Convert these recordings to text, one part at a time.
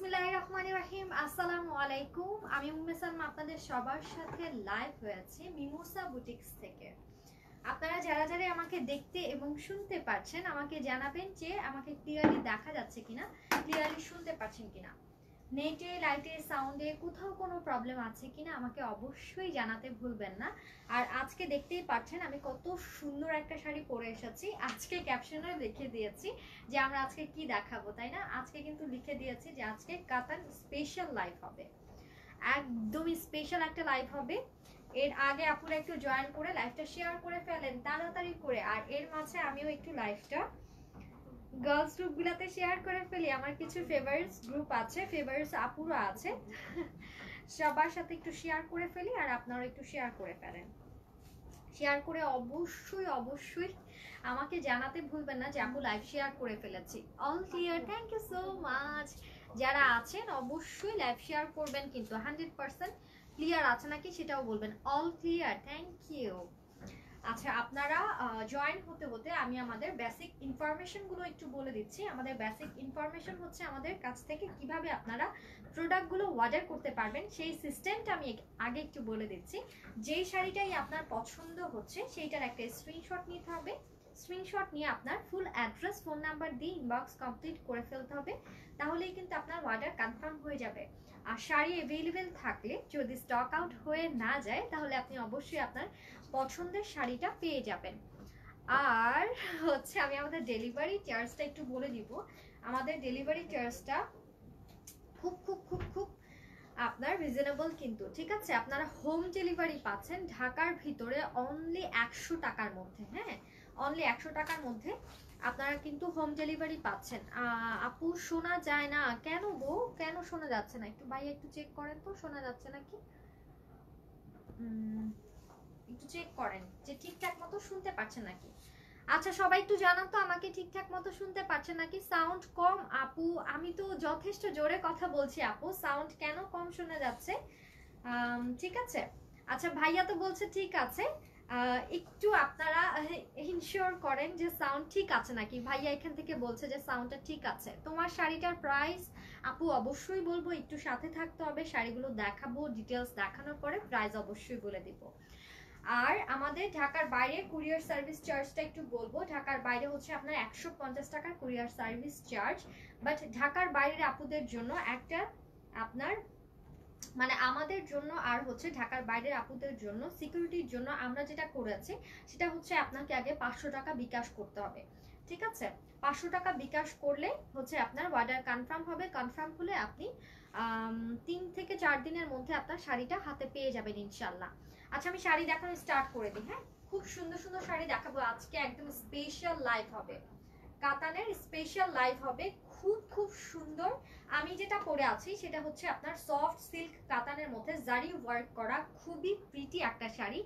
বিসমিল্লাহির রহমানির রহিম। আসসালামু আলাইকুম। আমি উম্মে সালমা আপনাদের সবার সাথে লাইভ হয়েছি মিমোসা বুটিক্স থেকে। আপনারা যারা যারা আমাকে দেখতে এবং শুনতে পাচ্ছেন আমাকে জানাবেন যে আমাকে ক্লিয়ারলি দেখা যাচ্ছে কিনা, ক্লিয়ারলি শুনতে পাচ্ছেন কিনা। নেটে, লাইটে, সাউন্ডে কোথাও কোনো প্রবলেম আছে কিনা আমাকে অবশ্যই জানাতে ভুলবেন না। আর আজকে দেখতেই পাচ্ছেন আমি কত সুন্দর একটা শাড়ি পরে এসেছি। আজকে ক্যাপশনে লিখে দিয়েছি যে আমরা আজকে কি দেখাবো, তাই না? আজকে কিন্তু লিখে দিয়েছি যে আজকে কাতান স্পেশাল লাইভ হবে, একদমই স্পেশাল একটা লাইভ হবে। এর আগে আপনারা একটু জয়েন করে লাইভটা শেয়ার করে ফেলেন তাড়াতাড়ি করে। আর এর মাঝে আমিও একটু লাইভটা গার্লস গ্রুপগুলোতে শেয়ার করে ফেলি। আমার কিছু ফেভারিটস গ্রুপ আছে, ফেভারিটস আপুরা আছে, সবার সাথে একটু শেয়ার করে ফেলি। আর আপনারা একটু শেয়ার করে ফেলেন। শেয়ার করে অবশ্যই অবশ্যই আমাকে জানাতে ভুলবেন না যে আপু লাইভ শেয়ার করে ফেলেছি। All clear, thank you so much. যারা আছেন অবশ্যই লাইভ শেয়ার করবেন, কিন্তু 100% ক্লিয়ার আছে নাকি সেটাও বলবেন। All clear, thank you. আচ্ছা, আপনারা জয়েন হতে হতে আমি আমাদের বেসিক ইনফরমেশনগুলো একটু বলে দিচ্ছি। আমাদের বেসিক ইনফরমেশন হচ্ছে আমাদের কাছ থেকে কিভাবে আপনারা প্রোডাক্টগুলো অর্ডার করতে পারবেন সেই সিস্টেমটা আমি আগে একটু বলে দিচ্ছি। যেই শাড়িটাই আপনার পছন্দ হচ্ছে সেইটার একটা স্ক্রিনশট নিতে হবে। স্ক্রিনশট নিয়ে আপনার ফুল অ্যাড্রেস, ফোন নাম্বার দিয়ে ইনবক্স কমপ্লিট করে ফেলতে হবে, তাহলেই কিন্তু আপনার অর্ডার কনফার্ম হয়ে যাবে। আর শাড়ি অ্যাভেলেবেল থাকলে যদি স্টক আউট হয়ে না যায় তাহলে আপনি অবশ্যই আপনার পছন্দের শাড়িটা পেয়ে যাবেন। আর হচ্ছে আমি আমাদের ডেলিভারি চার্জটা একটু বলে দিব। আমাদের ডেলিভারি চার্জটা খুব খুব খুব খুব আপনার রিজনেবল কিন্তু, ঠিক আছে? আপনারা হোম ডেলিভারি পাচ্ছেন ঢাকার ভিতরে অনলি 100 টাকার মধ্যে। হ্যাঁ, অনলি 100 টাকার মধ্যে আপনারা কিন্তু হোম ডেলিভারি পাচ্ছেন। আপু শোনা যায় না কেন গো? কেন শোনা যাচ্ছে না? একটু ভাইয়া একটু চেক করেন তো শোনা যাচ্ছে নাকি, একটু চেক করেন যে ঠিকঠাক মতো শুনতে পাচ্ছেন নাকি। আচ্ছা, সবাই একটু জানান তো আমাকে ঠিকঠাক মতো শুনতে পাচ্ছেন নাকি। সাউন্ড কম আপু, আমি তো যথেষ্ট জোরে কথা বলছি আপু, সাউন্ড কেন কম শোনা যাচ্ছে? ঠিক আছে। আচ্ছা, ভাইয়া তো বলছে ঠিক আছে, একটু আপনারা ইনশিওর করেন যে সাউন্ড ঠিক আছে নাকি। ভাইয়া এখান থেকে বলছে যে সাউন্ডটা ঠিক আছে। তোমার শাড়িটার প্রাইস আপু অবশ্যই বলবো, একটু সাথে থাকতে হবে, শাড়িগুলো দেখাবো, ডিটেলস দেখানোর পরে প্রাইস অবশ্যই বলে দিব। আর আমাদের ঢাকার বাইরে কুরিয়ার সার্ভিস চার্জটা একটু বলবো। ঢাকার বাইরে হচ্ছে আপনার 150 টাকার কুরিয়ার সার্ভিস চার্জ। বাট ঢাকার বাইরের আপুদের জন্য একটা আপনার মানে আমাদের জন্য আর হচ্ছে ঢাকার বাইরের আপুদের জন্য সিকিউরিটির জন্য আমরা যেটা করেছি সেটা হচ্ছে আপনাকে আগে 500 টাকা বিকাশ করতে হবে, ঠিক আছে? 500 টাকা বিকাশ করলে হচ্ছে আপনার অর্ডার কনফার্ম হবে। কনফার্ম হলে আপনি 3 থেকে 4 দিনের মধ্যে আপনার শাড়িটা হাতে পেয়ে যাবেন ইনশাল্লাহ। আচ্ছা, আমি শাড়ি দেখানো স্টার্ট করে দিই। হ্যাঁ, খুব সুন্দর সুন্দর শাড়ি দেখাবো আজকে, একদম স্পেশাল লাইভ হবে, কাতানের স্পেশাল লাইভ হবে। খুব খুব সুন্দর। আমি যেটা পরে আছি সেটা হচ্ছে আপনার সফট সিল্ক কাতানের মধ্যে জারি ওয়ার্ক করা খুবই প্রিটি একটা শাড়ি,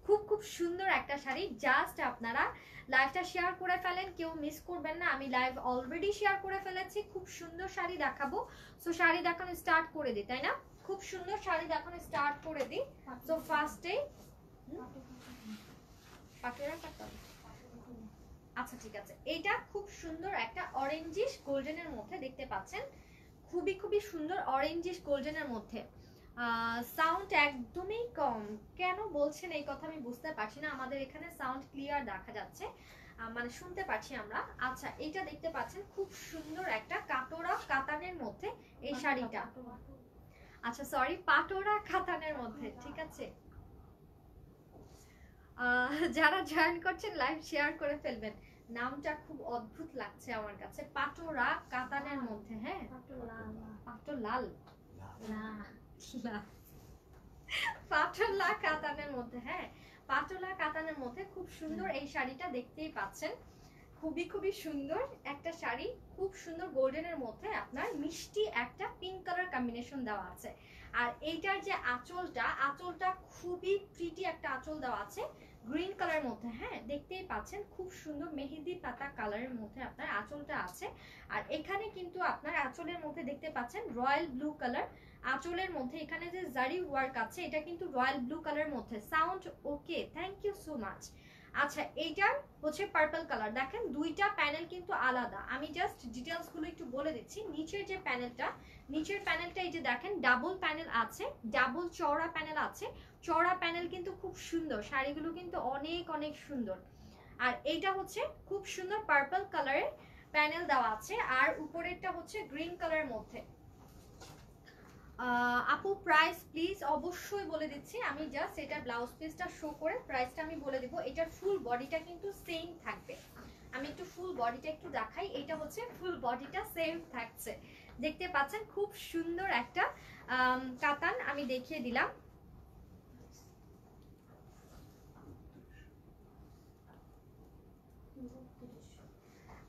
খুব খুব সুন্দর একটা শাড়ি। জাস্ট আপনারা লাইভটা শেয়ার করে ফেলেন, কেউ মিস করবেন না। আমি লাইভ অলরেডি শেয়ার করে ফেলেছি, খুব সুন্দর শাড়ি দেখাবো। সো শাড়ি দেখানো স্টার্ট করে দিই, তাই না? খুব সুন্দর শাড়ি দেখানো স্টার্ট করে দিই। সো ফার্স্টে পাখিরা কাটতে, আচ্ছা ঠিক আছে। এটা খুব সুন্দর একটা অরেঞ্জিশ গোল্ডেনের মধ্যে দেখতে পাচ্ছেন, খুবই খুবই সুন্দর অরেঞ্জিশ গোল্ডেনের মধ্যে। সাউন্ড একদমই কম, কেন বলছেন এই কথা আমি বুঝতে পারছি না। আমাদের এখানে সাউন্ড ক্লিয়ার দেখা যাচ্ছে, মানে শুনতে পাচ্ছি আমরা। আচ্ছা, এটা দেখতে পাচ্ছেন খুব সুন্দর একটা কাটোরা কাতানের মধ্যে এই শাড়িটা। আচ্ছা সরি, পাটোরা কাতানের মধ্যে, ঠিক আছে? যারা জয়েন করছেন লাইভ শেয়ার করে ফেলবেন। নামটা খুব অদ্ভুত লাগছে আমার কাছে, পাটোরা কাতানের মধ্যে। হ্যাঁ, পাটোলাল না, পাটোলা কাতানের মধ্যে। হ্যাঁ, পাটোলা কাতানের মধ্যে খুব সুন্দর এই শাড়িটা দেখতেই পাচ্ছেন, খুবই খুবই সুন্দর একটা শাড়ি। খুব সুন্দর গোল্ডেনের মধ্যে আপনার মিষ্টি একটা পিঙ্ক কালার কম্বিনেশন দেওয়া আছে। আর এইটার যে আঁচলটা, আঁচলটা খুবই প্রিটি একটা আঁচল দেওয়া আছে গ্রিন কালারের মধ্যে। হ্যাঁ, দেখতেই পাচ্ছেন খুব সুন্দর মেহেদি পাতা কালারের মধ্যে আপনার আঁচলটা আছে। আর এখানে কিন্তু আপনার আঁচলের মধ্যে দেখতে পাচ্ছেন রয়্যাল ব্লু কালার। আঁচলের মধ্যে এখানে যে জারি ওয়ার্ক আছে এটা কিন্তু রয়্যাল ব্লু কালারের মধ্যে। Sound okay, thank you so much. আচ্ছা এইটার হচ্ছে পার্পল কালার, দেখেন দুইটা প্যানেল কিন্তু আলাদা। আমি জাস্ট ডিটেলস গুলো একটু বলে দিচ্ছি। নিচের যে প্যানেলটা, নিচের প্যানেলটা এই যে দেখেন ডাবল প্যানেল আছে, ডাবল চওড়া প্যানেল আছে। চওড়া প্যানেল কিন্তু খুব সুন্দর, শাড়িগুলো কিন্তু অনেক অনেক সুন্দর। আর এইটা হচ্ছে খুব সুন্দর পার্পল কালারের প্যানেল দেওয়া আছে, আর উপরেরটা হচ্ছে গ্রিন কালারের মধ্যে। আপু প্রাইস প্লিজ অবশ্যই বলে দিচ্ছি, আমি জাস্ট এটা ব্লাউজ পিসটা শো করে প্রাইসটা আমি বলে দিব। এটার ফুল বডিটা কিন্তু সেম থাকবে। আমি একটু ফুল বডিটা একটু দেখাই। এটা হচ্ছে ফুল বডিটা সেম থাকছে, দেখতে পাচ্ছেন খুব সুন্দর একটা কাতান আমি দেখিয়ে দিলাম।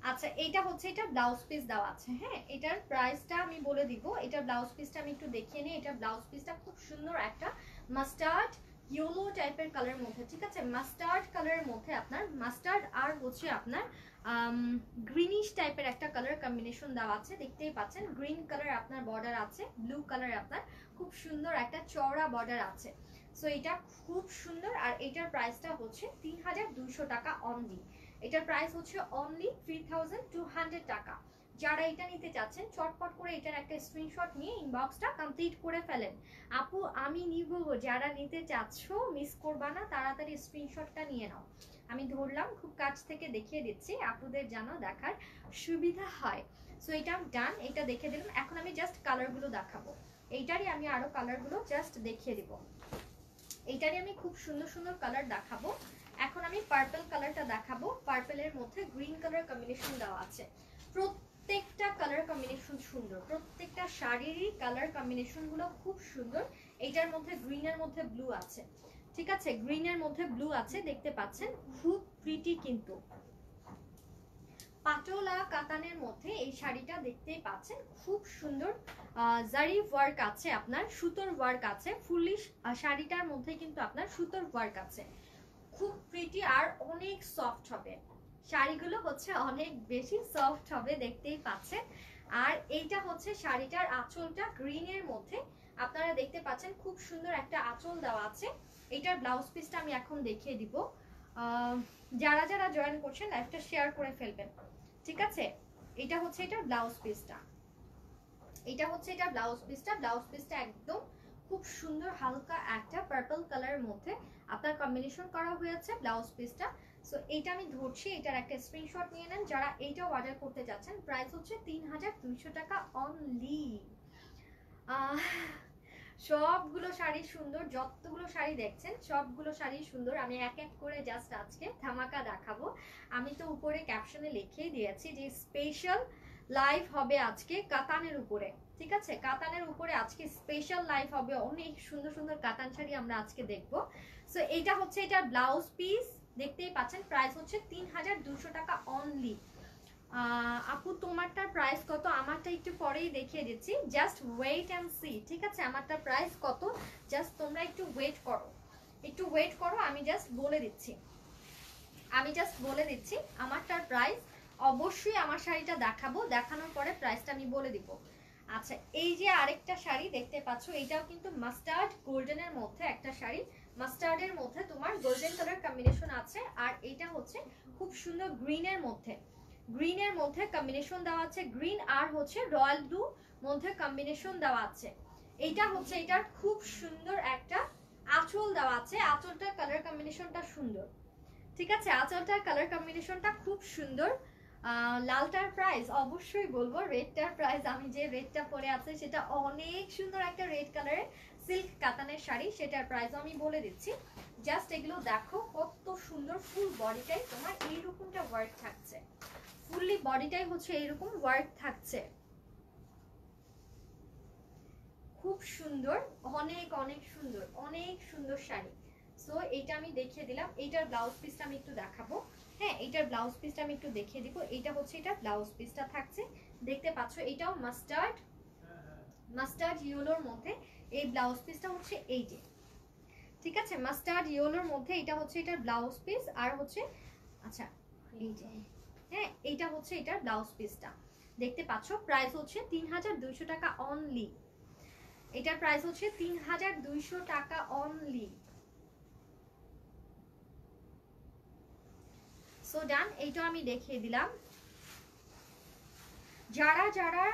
আচ্ছা এইটা হচ্ছে এটা ব্লাউজ পিস দেওয়া আছে। হ্যাঁ এটার প্রাইসটা আমি বলে দিব। এটা ব্লাউজ পিসটা আমি একটু দেখিয়ে নিই। এটা ব্লাউজ পিসটা খুব সুন্দর একটা মাস্টার্ড ইয়েলো টাইপের কালারের মধ্যে, ঠিক আছে, মাস্টার্ড কালারের মধ্যে আপনার মাস্টার্ড আর হচ্ছে আপনার গ্রিনিশ টাইপের একটা কালার কম্বিনেশন দেওয়া আছে। দেখতেই পাচ্ছেন গ্রিন কালার আপনার বর্ডার আছে, ব্লু কালার আপনার খুব সুন্দর একটা চওড়া বর্ডার আছে। সো এটা খুব সুন্দর। আর এটার প্রাইসটা হচ্ছে 3200 টাকা অনলি। এটার প্রাইস হচ্ছে অনলি 3200 টাকা। যারা এটা নিতে চাচ্ছেন চটপট করে এটার একটা স্ক্রিনশট নিয়ে ইনবক্সটা কমপ্লিট করে ফেলেন। আপু আমি নিব, যারা নিতে চাচ্ছ মিস করবা না, তাড়াতাড়ি স্ক্রিনশটটা নিয়ে নাও। আমি ধরলাম খুব কাছ থেকে দেখিয়ে দিচ্ছি আপুদের যেন দেখার সুবিধা হয়। সো এটা ডান, এটা দেখে দিলাম। এখন আমি জাস্ট কালারগুলো দেখাবো। এইটারই আমি আরো কালারগুলো জাস্ট দেখিয়ে দিব। এইটারই আমি খুব সুন্দর সুন্দর কালার দেখাবো। এখন আমি পার্পল কালারটা দেখাবো। পার্পলের মধ্যে গ্রিন কালার কম্বিনেশন দেওয়া আছে। প্রত্যেকটা কালার কম্বিনেশন সুন্দর, প্রত্যেকটা শাড়িরই কালার কম্বিনেশন গুলো খুব সুন্দর। এইটার মধ্যে গ্রিনের মধ্যে ব্লু আছে, ঠিক আছে, গ্রিনের মধ্যে ব্লু আছে, দেখতে পাচ্ছেন খুব প্রিটি কিন্তু। পাটোলা কাতানের মধ্যে এই শাড়িটা দেখতেই পাচ্ছেন খুব সুন্দর। জারি ওয়ার্ক আছে, আপনার সুতোর ওয়ার্ক আছে, ফুললি শাড়িটার মধ্যে কিন্তু আপনার সুতোর ওয়ার্ক আছে। খুব প্রিটি আর অনেক সফট হবে শাড়িগুলো, হচ্ছে অনেক বেশি সফট হবে, দেখতেই পাচ্ছেন। আর এইটা হচ্ছে শাড়িটার আঁচলটা গ্রিনের মধ্যে আপনারা দেখতে পাচ্ছেন খুব সুন্দর একটা আঁচল দেওয়া আছে। এটার ব্লাউজ পিসটা আমি এখন দেখিয়ে দিব। যারা যারা জয়েন করছেন লাইভটা শেয়ার করে ফেলবেন, ঠিক আছে। এটা হচ্ছে এটা ব্লাউজ পিসটা, এটা হচ্ছে এটা ব্লাউজ পিসটা। ব্লাউজ পিসটা একদম খুব সুন্দর হালকা একটা পার্পল কালারের মধ্যে আপনার কম্বিনেশন করা হয়েছে ব্লাউজ পিসটা। সো এইটা আমি ধরছি, এটার একটা স্ক্রিনশট নিয়ে নেন যারা এইটা অর্ডার করতে যাচ্ছেন। প্রাইস হচ্ছে 3200 টাকা অনলি। সবগুলো শাড়ি সুন্দর, যতগুলো শাড়ি দেখছেন সবগুলো শাড়ি সুন্দর। আমি এক এক করে জাস্ট আজকে ধামাকা দেখাবো। আমি তো উপরে ক্যাপশনে লিখেই দিয়েছি যে স্পেশাল লাইভ হবে আজকে কাতানের উপরে, ঠিক আছে, কাতানের উপরে আজকে স্পেশাল লাইভ হবে। অনেক সুন্দর সুন্দর কাতান শাড়ি আমরা আজকে দেখব। সো এটা হচ্ছে এটার ব্লাউজ পিস, দেখতেই পাচ্ছেন। প্রাইস হচ্ছে 3200 টাকা অনলি। আপু তোমারটার প্রাইস কত? আমারটা একটু পরেই দেখিয়ে দিচ্ছি, জাস্ট ওয়েট অ্যান্ড সি, ঠিক আছে। আমারটার প্রাইস কত জাস্ট তোমরা একটু ওয়েট করো, একটু ওয়েট করো, আমি জাস্ট বলে দিচ্ছি, আমি জাস্ট বলে দিচ্ছি আমারটার প্রাইস। অবশ্যই আমার শাড়িটা দেখাবো, দেখানোর পরে প্রাইসটা আমি বলে দিব। আচ্ছা এই যে আরেকটা শাড়ি দেখতে পাচ্ছ, এটাও কিন্তু মাস্টার্ড গোল্ডেনের মধ্যে একটা শাড়ি। মাস্টার্ডের মধ্যে তোমার গোল্ডেন কালার কম্বিনেশন আছে, আর এটা হচ্ছে খুব সুন্দর গ্রিনের মধ্যে, গ্রিনের মধ্যে কম্বিনেশন দেওয়া আছে, গ্রিন আর হচ্ছে রয়্যাল ব্লু মধ্যে কম্বিনেশন দেওয়া আছে। এইটা হচ্ছে এটার খুব সুন্দর একটা আঁচল দেওয়া আছে, আঁচলটার কালার কম্বিনেশনটা সুন্দর, ঠিক আছে, আঁচলটার কালার কম্বিনেশনটা খুব সুন্দর। লালটার প্রাইস অবশ্যই বলবো, রেডটার প্রাইস, আমি যে রেডটা পরে আছে সেটা অনেক সুন্দর একটা রেড কালারের সিল্ক কাতানের শাড়ি, সেটার প্রাইস আমি বলে দিচ্ছি। জাস্ট এগুলো দেখো কত সুন্দর, ফুল বডিটাই তোমার এইরকমটা ওয়ার্ক থাকছে, ফুললি বডিটাই হচ্ছে এইরকম ওয়ার্ক থাকছে, খুব সুন্দর, অনেক অনেক সুন্দর, অনেক সুন্দর শাড়ি। সো এইটা আমি দেখিয়ে দিলাম। এইটার ব্লাউজ পিসটা আমি একটু দেখাবো। হ্যাঁ এইটার ব্লাউজ পিসটা আমি একটু দেখিয়ে দিব। এইটা হচ্ছে এটা ব্লাউজ পিসটা থাকছে, দেখতে পাচ্ছ। এটাও মাস্টার্ড, মাস্টার্ড ইয়েলোর মধ্যে এই ব্লাউজ পিসটা হচ্ছে এই যে, ঠিক আছে, মাস্টার্ড ইয়েলোর মধ্যে এটা হচ্ছে এটার ব্লাউজ পিস। আর হচ্ছে আচ্ছা এই যে, হ্যাঁ এইটা হচ্ছে এটার ব্লাউজ পিসটা, দেখতে পাচ্ছ। প্রাইস হচ্ছে 3200 টাকা অনলি। এটার প্রাইস হচ্ছে 3200 টাকা অনলি। সো ডান, এইটা আমি দেখিয়ে দিলাম। যারা যারা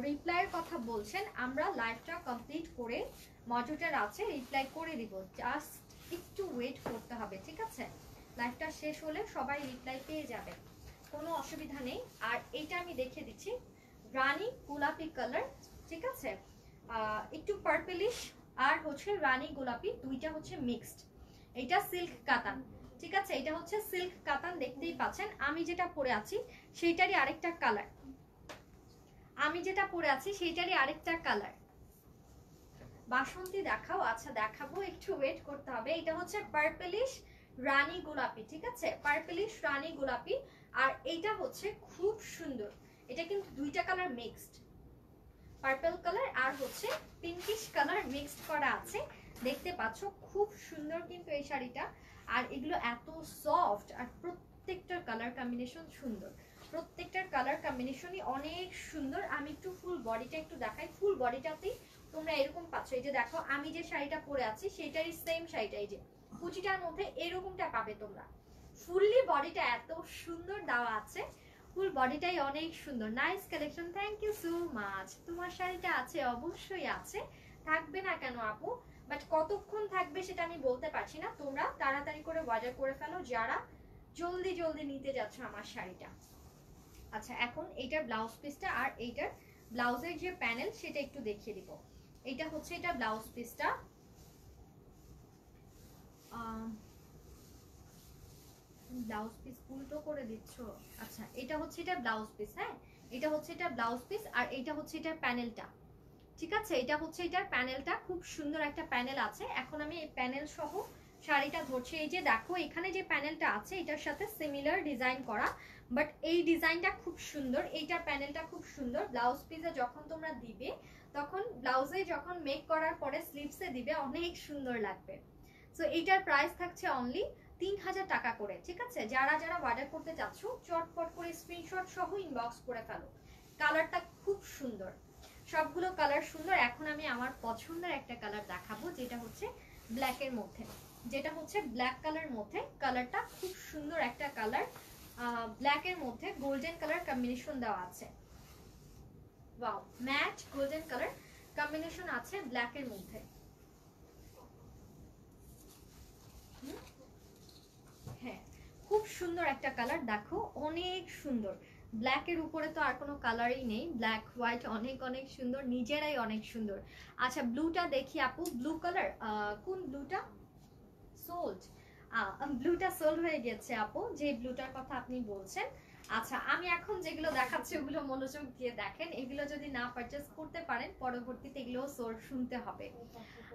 রিপ্লাইয়ের কথা বলছেন, আমরা লাইভটা কমপ্লিট করে মডারেটর আছে রিপ্লাই করে দিব, জাস্ট একটু ওয়েট করতে হবে, ঠিক আছে? লাইভটা শেষ হলে সবাই রিপ্লাই পেয়ে যাবে, কোনো অসুবিধা নেই। আর এটা আমি দেখিয়ে দিচ্ছি, রানী গোলাপি কালার, ঠিক আছে? একটু পার্পলিশ আর হচ্ছে রানী গোলাপি, দুইটা হচ্ছে মিক্সড। এটা সিল্ক কাতান, ঠিক আছে? এটা হচ্ছে সিল্ক কাতান, দেখতেই পাচ্ছেন। আমি যেটা পরে আছি সেইটারই আরেকটা কালার, আমি যেটা পরে আছি সেইটারই আরেকটা কালার। বাসন্তী দেখাও, আচ্ছা দেখাবো, একটু ওয়েট করতে হবে। এটা হচ্ছে পার্পলিশ রানী গোলাপি, ঠিক আছে? পার্পলিশ রানী গোলাপি। আর এইটা হচ্ছে খুব সুন্দর, এটা কিন্তু দুইটা কালার মিক্সড, পার্পল কালার আর হচ্ছে পিঙ্কিশ কালার মিক্সড করা আছে, দেখতে পাচ্ছ। খুব সুন্দর কিন্তু এই শাড়িটা। আর এগুলো এত সফট, আর প্রত্যেকটার কালার কম্বিনেশন সুন্দর, প্রত্যেকটার কালার কম্বিনেশনই অনেক সুন্দর। আমি একটু ফুল বডিটা একটু দেখাই। ফুল বডিটাতেই তোমরা এরকম পাচ্ছ, এই যে দেখো আমি যে শাড়িটা পরে আছি সেটাই সেম শাড়িটা, এই যে কুচিটার মধ্যে এরকমটা পাবে তোমরা। ফুললি বডিটা এত সুন্দর দেওয়া আছে, ফুল বডিটাই অনেক সুন্দর। Nice collection, thank you so much. তোমার শাড়িটা আছে, অবশ্যই আছে, থাকবে না কেন আপু, বাট কতক্ষণ থাকবে সেটা আমি বলতে পারছি না। তোমরা তাড়াতাড়ি করে অর্ডার করে ফেলো যারা জলদি জলদি নিতে যাচ্ছ আমার শাড়িটা। আচ্ছা, এখন এইটার ব্লাউজ পিসটা আর এইটার ব্লাউজের যে প্যানেল সেটা একটু দেখিয়ে দিব। এইটা হচ্ছে এটা ব্লাউজ পিসটা, ব্লাউজ পিস উল্টো করে দিচ্ছ। আচ্ছা, এটা হচ্ছে এটা ব্লাউজ পিস, হ্যাঁ এটা হচ্ছে এটা ব্লাউজ পিস, আর এটা হচ্ছে এটার প্যানেলটা, ঠিক আছে? এটা হচ্ছে এটার প্যানেলটা, খুব সুন্দর একটা প্যানেল আছে। এখন আমি এই প্যানেল সহ শাড়িটা ধরছি। এই যে দেখো এখানে যে প্যানেলটা আছে এটার সাথে সিমিলার ডিজাইন করা, বাট এই ডিজাইনটা খুব সুন্দর, এইটার প্যানেলটা খুব সুন্দর। ব্লাউজ পিসে যখন তোমরা দিবে, তখন ব্লাউজে যখন মেক করার পরে স্লিভসে দিবে, অনেক সুন্দর লাগবে। সো এইটার প্রাইস থাকছে অনলি 3000 টাকা করে, ঠিক আছে? যারা যারা অর্ডার করতে চাচ্ছ চটপট করে স্ক্রিনশট সহ ইনবক্স করে ফেলো। কালারটা খুব সুন্দর, সবগুলো কালার সুন্দর। এখন আমি আমার পছন্দের একটা কালার দেখাবো, যেটা হচ্ছে ব্ল্যাকের মধ্যে, যেটা হচ্ছে ব্ল্যাক কালার মধ্যে। কালারটা খুব সুন্দর একটা কালার, ব্ল্যাকের মধ্যে গোল্ডেন কালার কম্বিনেশন দেওয়া আছে। Wow, mat golden colour combination আছে ব্ল্যাকের মধ্যে। হ্যাঁ, খুব সুন্দর একটা কালার, দেখো অনেক সুন্দর। ব্ল্যাকের উপরে তো আর কোনো কালারই নেই, ব্ল্যাক হোয়াইট অনেক অনেক সুন্দর, নিজেরাই অনেক সুন্দর। আচ্ছা, ব্লুটা দেখি আপু, ব্লু কালার, কোন ব্লুটা? সোল্ড, ব্লুটা সোল্ড হয়ে গেছে আপু, যে ব্লুটার কথা আপনি বলছেন। আচ্ছা, আমি এখন যেগুলো দেখাচ্ছি ওগুলো মনোযোগ দিয়ে দেখেন, এগুলো যদি না পারচেজ করতে পারেন পরবর্তীতে এগুলো সোল্ড শুনতে হবে।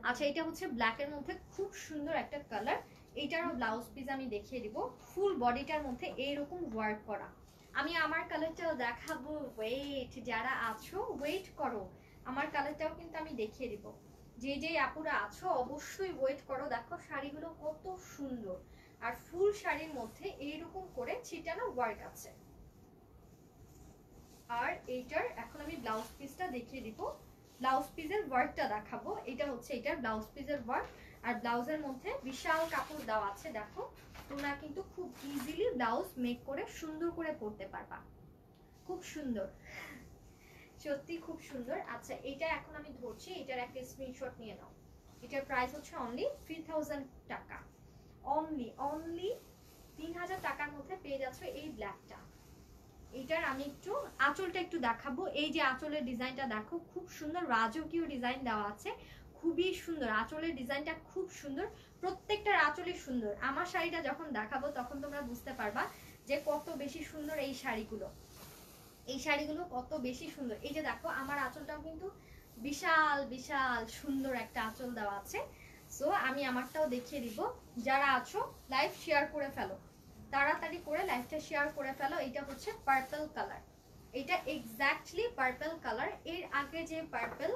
আচ্ছা, এটা হচ্ছে ব্ল্যাকের মধ্যে খুব সুন্দর একটা কালার। এইটারও ব্লাউজ পিস আমি দেখিয়ে দিব, ফুল বডিটার মধ্যে এইরকম ওয়ার্ক করা। আমি আমার কালারটাও দেখাবো, ওয়েট, যারা আছো ওয়েট করো, আমার কালারটাও কিন্তু আমি দেখিয়ে দিব। যে যে আপুরা আছো অবশ্যই ওয়েট করো। দেখো শাড়িগুলো কত সুন্দর, আর ফুল শাড়ির মধ্যে এইরকম করে ছিটানো ওয়ার্ক আছে। আর এইটার এখন আমি ব্লাউজ পিসটা দেখিয়ে দিব, ব্লাউজ পিসের ওয়ার্কটা দেখাবো। এটা হচ্ছে এটার ব্লাউজ পিসের ওয়ার্ক, আর ব্লাউজের মধ্যে বিশাল কাপড় দেওয়া আছে। দেখো তোমরা কিন্তু খুব ইজিলি ব্লাউজ মেক করে সুন্দর করে পরতে পারবা, খুব সুন্দর, সত্যি খুব সুন্দর। আচ্ছা, এটা এখন আমি ধরছি, এটার একটা স্ক্রিনশট নিয়ে নাও। এটার প্রাইস হচ্ছে অনলি 3000 টাকা, অনলি 3000 টাকার মধ্যে পেয়ে যাচ্ছ এই ব্ল্যাকটা। এটার আমি একটু আঁচলটা একটু দেখাবো। এই যে আঁচলের ডিজাইনটা দেখো, খুব সুন্দর রাজকীয় ডিজাইন দেওয়া আছে, খুবই সুন্দর। আঁচলের ডিজাইনটা খুব সুন্দর, প্রত্যেকটার আঁচলই সুন্দর। আমার শাড়িটা যখন দেখাবো তখন তোমরা বুঝতে পারবা যে কত বেশি সুন্দর এই শাড়িগুলো, এই শাড়িগুলো কত বেশি সুন্দর। এই যে দেখো আমার আঁচলটাও কিন্তু বিশাল বিশাল সুন্দর একটা আঁচল দেওয়া আছে। সো আমি আমারটাও দেখিয়ে দিব। যারা আছো লাইভ শেয়ার করে ফেলো, তাড়াতাড়ি করে লাইভটা শেয়ার করে ফেলো। এটা হচ্ছে পার্পল কালার, এটা এক্স্যাক্টলি পার্পল কালার। এর আগে যে পার্পল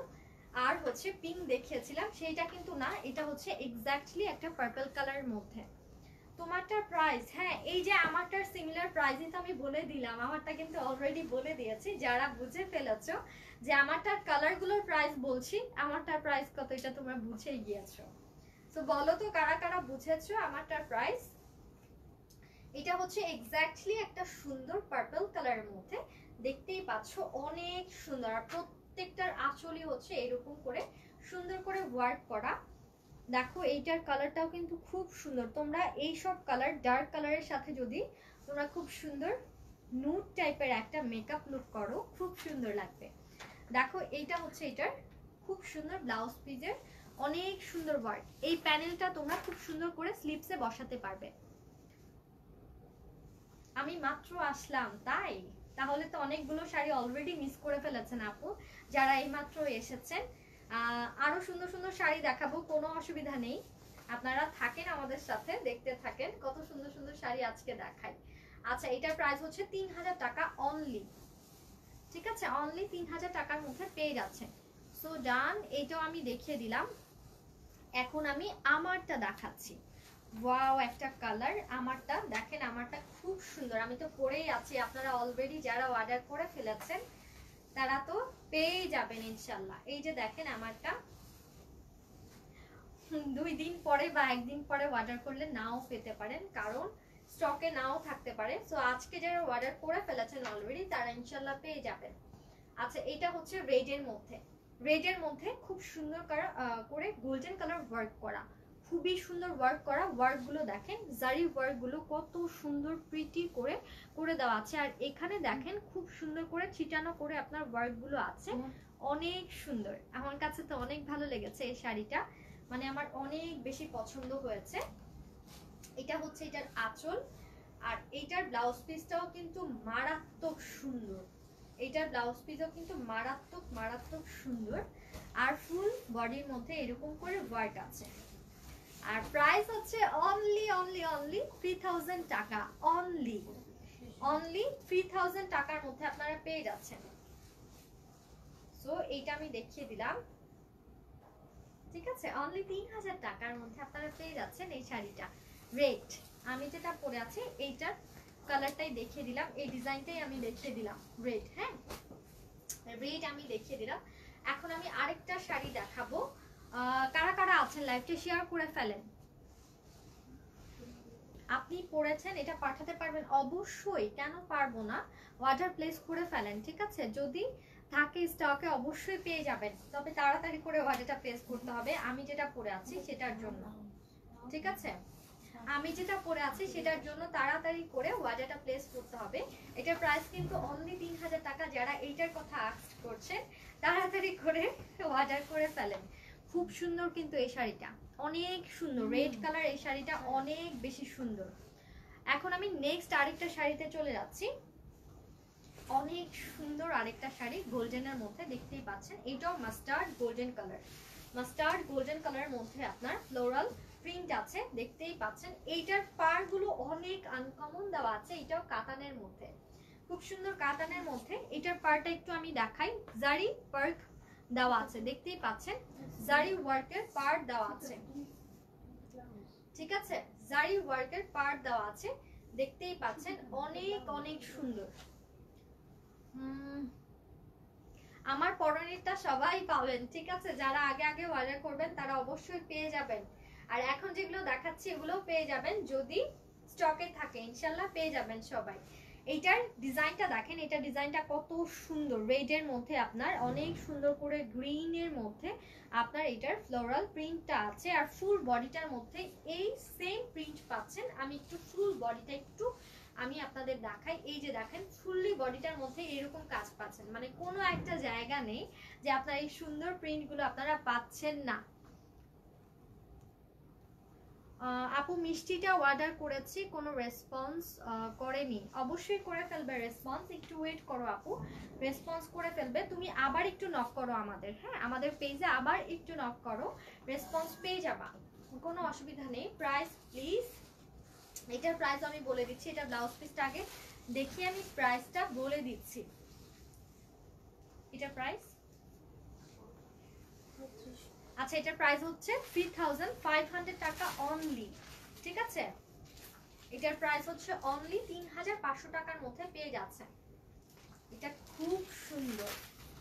আর হচ্ছে পিঙ্ক দেখিয়েছিলাম সেইটা কিন্তু না, এটা হচ্ছে এক্স্যাক্টলি একটা পার্পল কালারের মধ্যে। তোমারটার প্রাইস, হ্যাঁ এই যে আমারটার সিমিলার প্রাইসই তো আমি বলে দিলাম, আমারটা কিন্তু অলরেডি বলে দিয়েছি। যারা বুঝে ফেলেছো যে আমারটার কালারগুলোর প্রাইস বলছি, আমারটার প্রাইস কত এটা তোমরা বুঝেই গিয়েছো। তো বলো তো কারা কারা বুঝেছো আমারটার প্রাইস। এটা হচ্ছে এক্স্যাক্টলি একটা সুন্দর পার্পল কালারের মধ্যে, দেখতেই পাচ্ছ অনেক সুন্দর। আর প্রত্যেকটার আঁচলই হচ্ছে এরকম করে সুন্দর করে ওয়ার্ক করা। দেখো এইটার কালারটাও কিন্তু খুব সুন্দর। তোমরা এই সব কালার ডার্ক কালারের সাথে যদি তোমরা খুব সুন্দর নুড টাইপের একটা মেকআপ লুক করো, খুব সুন্দর লাগবে। দেখো এইটা হচ্ছে এটার খুব সুন্দর ব্লাউজ পিসের অনেক সুন্দর ওয়ার্ক। এই প্যানেলটা তোমরা খুব সুন্দর করে স্লিপসে বসাতে পারবে। আমি মাত্র আসলাম তাই, তাহলে তো অনেকগুলো শাড়ি অলরেডি মিস করে ফেলেছেন আপু যারা এইমাত্র এসেছেন। আরো সুন্দর সুন্দর শাড়ি দেখাবো, কোনো অসুবিধা নেই, আপনারা থাকেন আমাদের সাথে, দেখতে থাকেন কত সুন্দর সুন্দর শাড়ি আজকে দেখাই। আচ্ছা, এটার প্রাইস হচ্ছে 3000 টাকা অনলি, ঠিক আছে? অনলি 3000 টাকার মধ্যে পেয়ে যাচ্ছেন। সো ডান, এইটাও আমি দেখিয়ে দিলাম। এখন আমি আমারটা দেখাচ্ছি। ওয়াও, একটা কালার। আমারটা দেখেন, আমারটা খুব সুন্দর, আমি তো পরেই আছি। আপনারা অলরেডি যারা অর্ডার করে ফেলেছেন তারা তো পেয়ে যাবেন ইনশাল্লাহ। এই যে দেখেন আমারটা, 2 দিন পরে বা 1 দিন পরে অর্ডার করলে নাও পেতে পারেন, কারণ স্টকে নাও থাকতে পারে। সো আজকে যারা অর্ডার করে ফেলেছেন অলরেডি তারা ইনশাল্লাহ পেয়ে যাবেন। আচ্ছা, এটা হচ্ছে রেডের মধ্যে, রেডের মধ্যে খুব সুন্দর করে গোল্ডেন কালার ওয়ার্ক করা, খুবই সুন্দর ওয়ার্ক করা। ওয়ার্ক গুলো দেখেন, জারি ওয়ার্ক গুলো কত সুন্দর প্রিটি করে করে দেওয়া আছে। আর এখানে দেখেন খুব সুন্দর করে ছিটানো করে আপনার ওয়ার্ক গুলো আছে, অনেক সুন্দর। আমার কাছে তো অনেক ভালো লেগেছে এই শাড়িটা, মানে আমার অনেক বেশি পছন্দ হয়েছে। এটা হচ্ছে এটার আঁচল, আর এইটার ব্লাউজ পিসটাও কিন্তু মারাত্মক সুন্দর। এইটার ব্লাউজ পিসও কিন্তু মারাত্মক মারাত্মক সুন্দর। আর ফুল বডির মধ্যে এরকম করে ওয়ার্ক আছে। আর প্রাইস হচ্ছে অনলি অনলি অনলি 3000 টাকা, অনলি অনলি 3000 টাকার মধ্যে আপনারা পেয়ে যাচ্ছেন। সো এইটা আমি দেখিয়ে দিলাম, ঠিক আছে? অনলি 3000 টাকার মধ্যে আপনারা পেয়ে যাচ্ছেন এই শাড়িটা। রেড, আমি যেটা পরে আছি এইটার কালারটাই দেখিয়ে দিলাম, এই ডিজাইনটাই আমি দেখিয়ে দিলাম, রেড। হ্যাঁ, রেড আমি দেখিয়ে দিলাম। এখন আমি আরেকটা শাড়ি দেখাবো। কারা কারা আছেন লাইভটা শেয়ার করে ফেলেন। আপনি পড়েছেন, এটা পাঠাতে পারবেন অবশ্যই, কেন পারবো না? অর্ডার প্লেস করে ফেলেন, ঠিক আছে? যদি থাকে স্টকে অবশ্যই পেয়ে যাবেন, তবে তাড়াতাড়ি করে অর্ডারটা প্লেস করতে হবে। আমি যেটা পরে আছি সেটার জন্য, ঠিক আছে? আমি যেটা পরে আছি সেটার জন্য তাড়াতাড়ি করে অর্ডারটা প্লেস করতে হবে। এটার প্রাইস কিন্তু অনলি 3000 টাকা। যারা এইটার কথা আস্ক করছেন তাড়াতাড়ি করে অর্ডার করে ফেলেন। খুব সুন্দর কিন্তু এই শাড়িটা, অনেক সুন্দর। রেড কালার এই শাড়িটা অনেক বেশি সুন্দর। এখন আমি নেক্সট আরেকটা শাড়িতে চলে যাচ্ছি। অনেক সুন্দর আরেকটা শাড়ি গোল্ডেনের মধ্যে, দেখতেই পাচ্ছেন। এটাও mustard golden colour, mustard golden কালারের মধ্যে আপনার ফ্লোরাল প্রিন্ট আছে, দেখতেই পাচ্ছেন। এইটার পার গুলো অনেক আনকমন দেওয়া আছে। এটাও কাতানের মধ্যে, খুব সুন্দর কাতানের মধ্যে। এটার পারটা একটু আমি দেখাই, জারি ওয়ার্ক দেওয়া আছে, দেখতেই পাচ্ছেন। জারি ওয়ার্কের পার্ট দেওয়া আছে, ঠিক আছে? জারি ওয়ার্কের পার্ট দেওয়া আছে, দেখতেই পাচ্ছেন। অনেক অনেক সুন্দর। আমার পরনেরটা সবাই পাবেন, ঠিক আছে? যারা আগে আগে অর্ডার করবেন তারা অবশ্যই পেয়ে যাবেন। আর এখন যেগুলো দেখাচ্ছি এগুলোও পেয়ে যাবেন, যদি স্টকে থাকে ইনশাল্লাহ পেয়ে যাবেন সবাই। এইটার ডিজাইনটা দেখেন, এটা ডিজাইনটা কত সুন্দর। রেডের মধ্যে আপনার অনেক সুন্দর করে গ্রিনের মধ্যে আপনার এটার ফ্লোরাল প্রিন্টটা আছে। আর ফুল বডিটার মধ্যে এই সেম প্রিন্ট পাচ্ছেন। আমি একটু ফুল বডিটা একটু আমি আপনাদের দেখাই। এই যে দেখেন, ফুললি বডিটার মধ্যে এরকম কাজ পাচ্ছেন, মানে কোনো একটা জায়গা নেই যে আপনার এই সুন্দর প্রিন্টগুলো আপনারা পাচ্ছেন না। আপু মিষ্টিটা অর্ডার করেছি, কোনো রেসপন্স করেনি। অবশ্যই করে ফেলবে রেসপন্স, একটু ওয়েট করো আপু, রেসপন্স করে ফেলবে। তুমি আবার একটু নক করো আমাদের, হ্যাঁ আমাদের পেজে আবার একটু নক করো, রেসপন্স পেয়ে যাবা, কোনো অসুবিধা নেই। প্রাইস প্লিজ, এটার প্রাইস আমি বলে দিচ্ছি। এটা ব্লাউজ পিসটা আগে দেখি, আমি প্রাইসটা বলে দিচ্ছি। এটার প্রাইস, আচ্ছা এটার প্রাইস হচ্ছে 3500 টাকা অনলি, ঠিক আছে? এটার প্রাইস হচ্ছে অনলি 3500 টাকার মধ্যে পেয়ে যাচ্ছে। এটা খুব সুন্দর,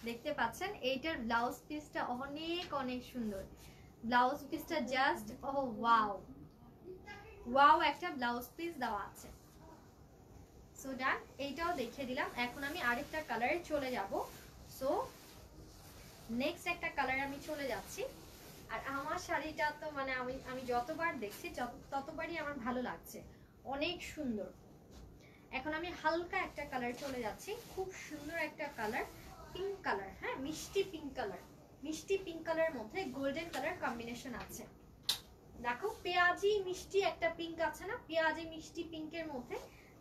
দেখতে পাচ্ছেন। এইটার ব্লাউজ পিসটা অনেক অনেক সুন্দর। ব্লাউজ পিসটা জাস্ট ও ওয়াও, ওয়াও একটা ব্লাউজ পিস দেওয়া আছে। সো ডান, এইটাও দেখিয়ে দিলাম। এখন আমি আরেকটা কালারে চলে যাব। সো নেক্সট একটা কালারে আমি চলে যাচ্ছি। আর আমার শাড়িটা তো মানে আমি যতবার দেখছি ততবারই আমার ভালো লাগছে, অনেক সুন্দর। এখন আমি হালকা একটা কালার চলে যাচ্ছি, খুব সুন্দর একটা কালার, পিঙ্ক কালার। হ্যাঁ, মিষ্টি পিঙ্ক কালার। মিষ্টি পিঙ্ক কালারের মধ্যে গোল্ডেন কালার কম্বিনেশন আছে। দেখো পেঁয়াজি মিষ্টি একটা পিঙ্ক আছে না, পেঁয়াজি মিষ্টি পিঙ্কের মধ্যে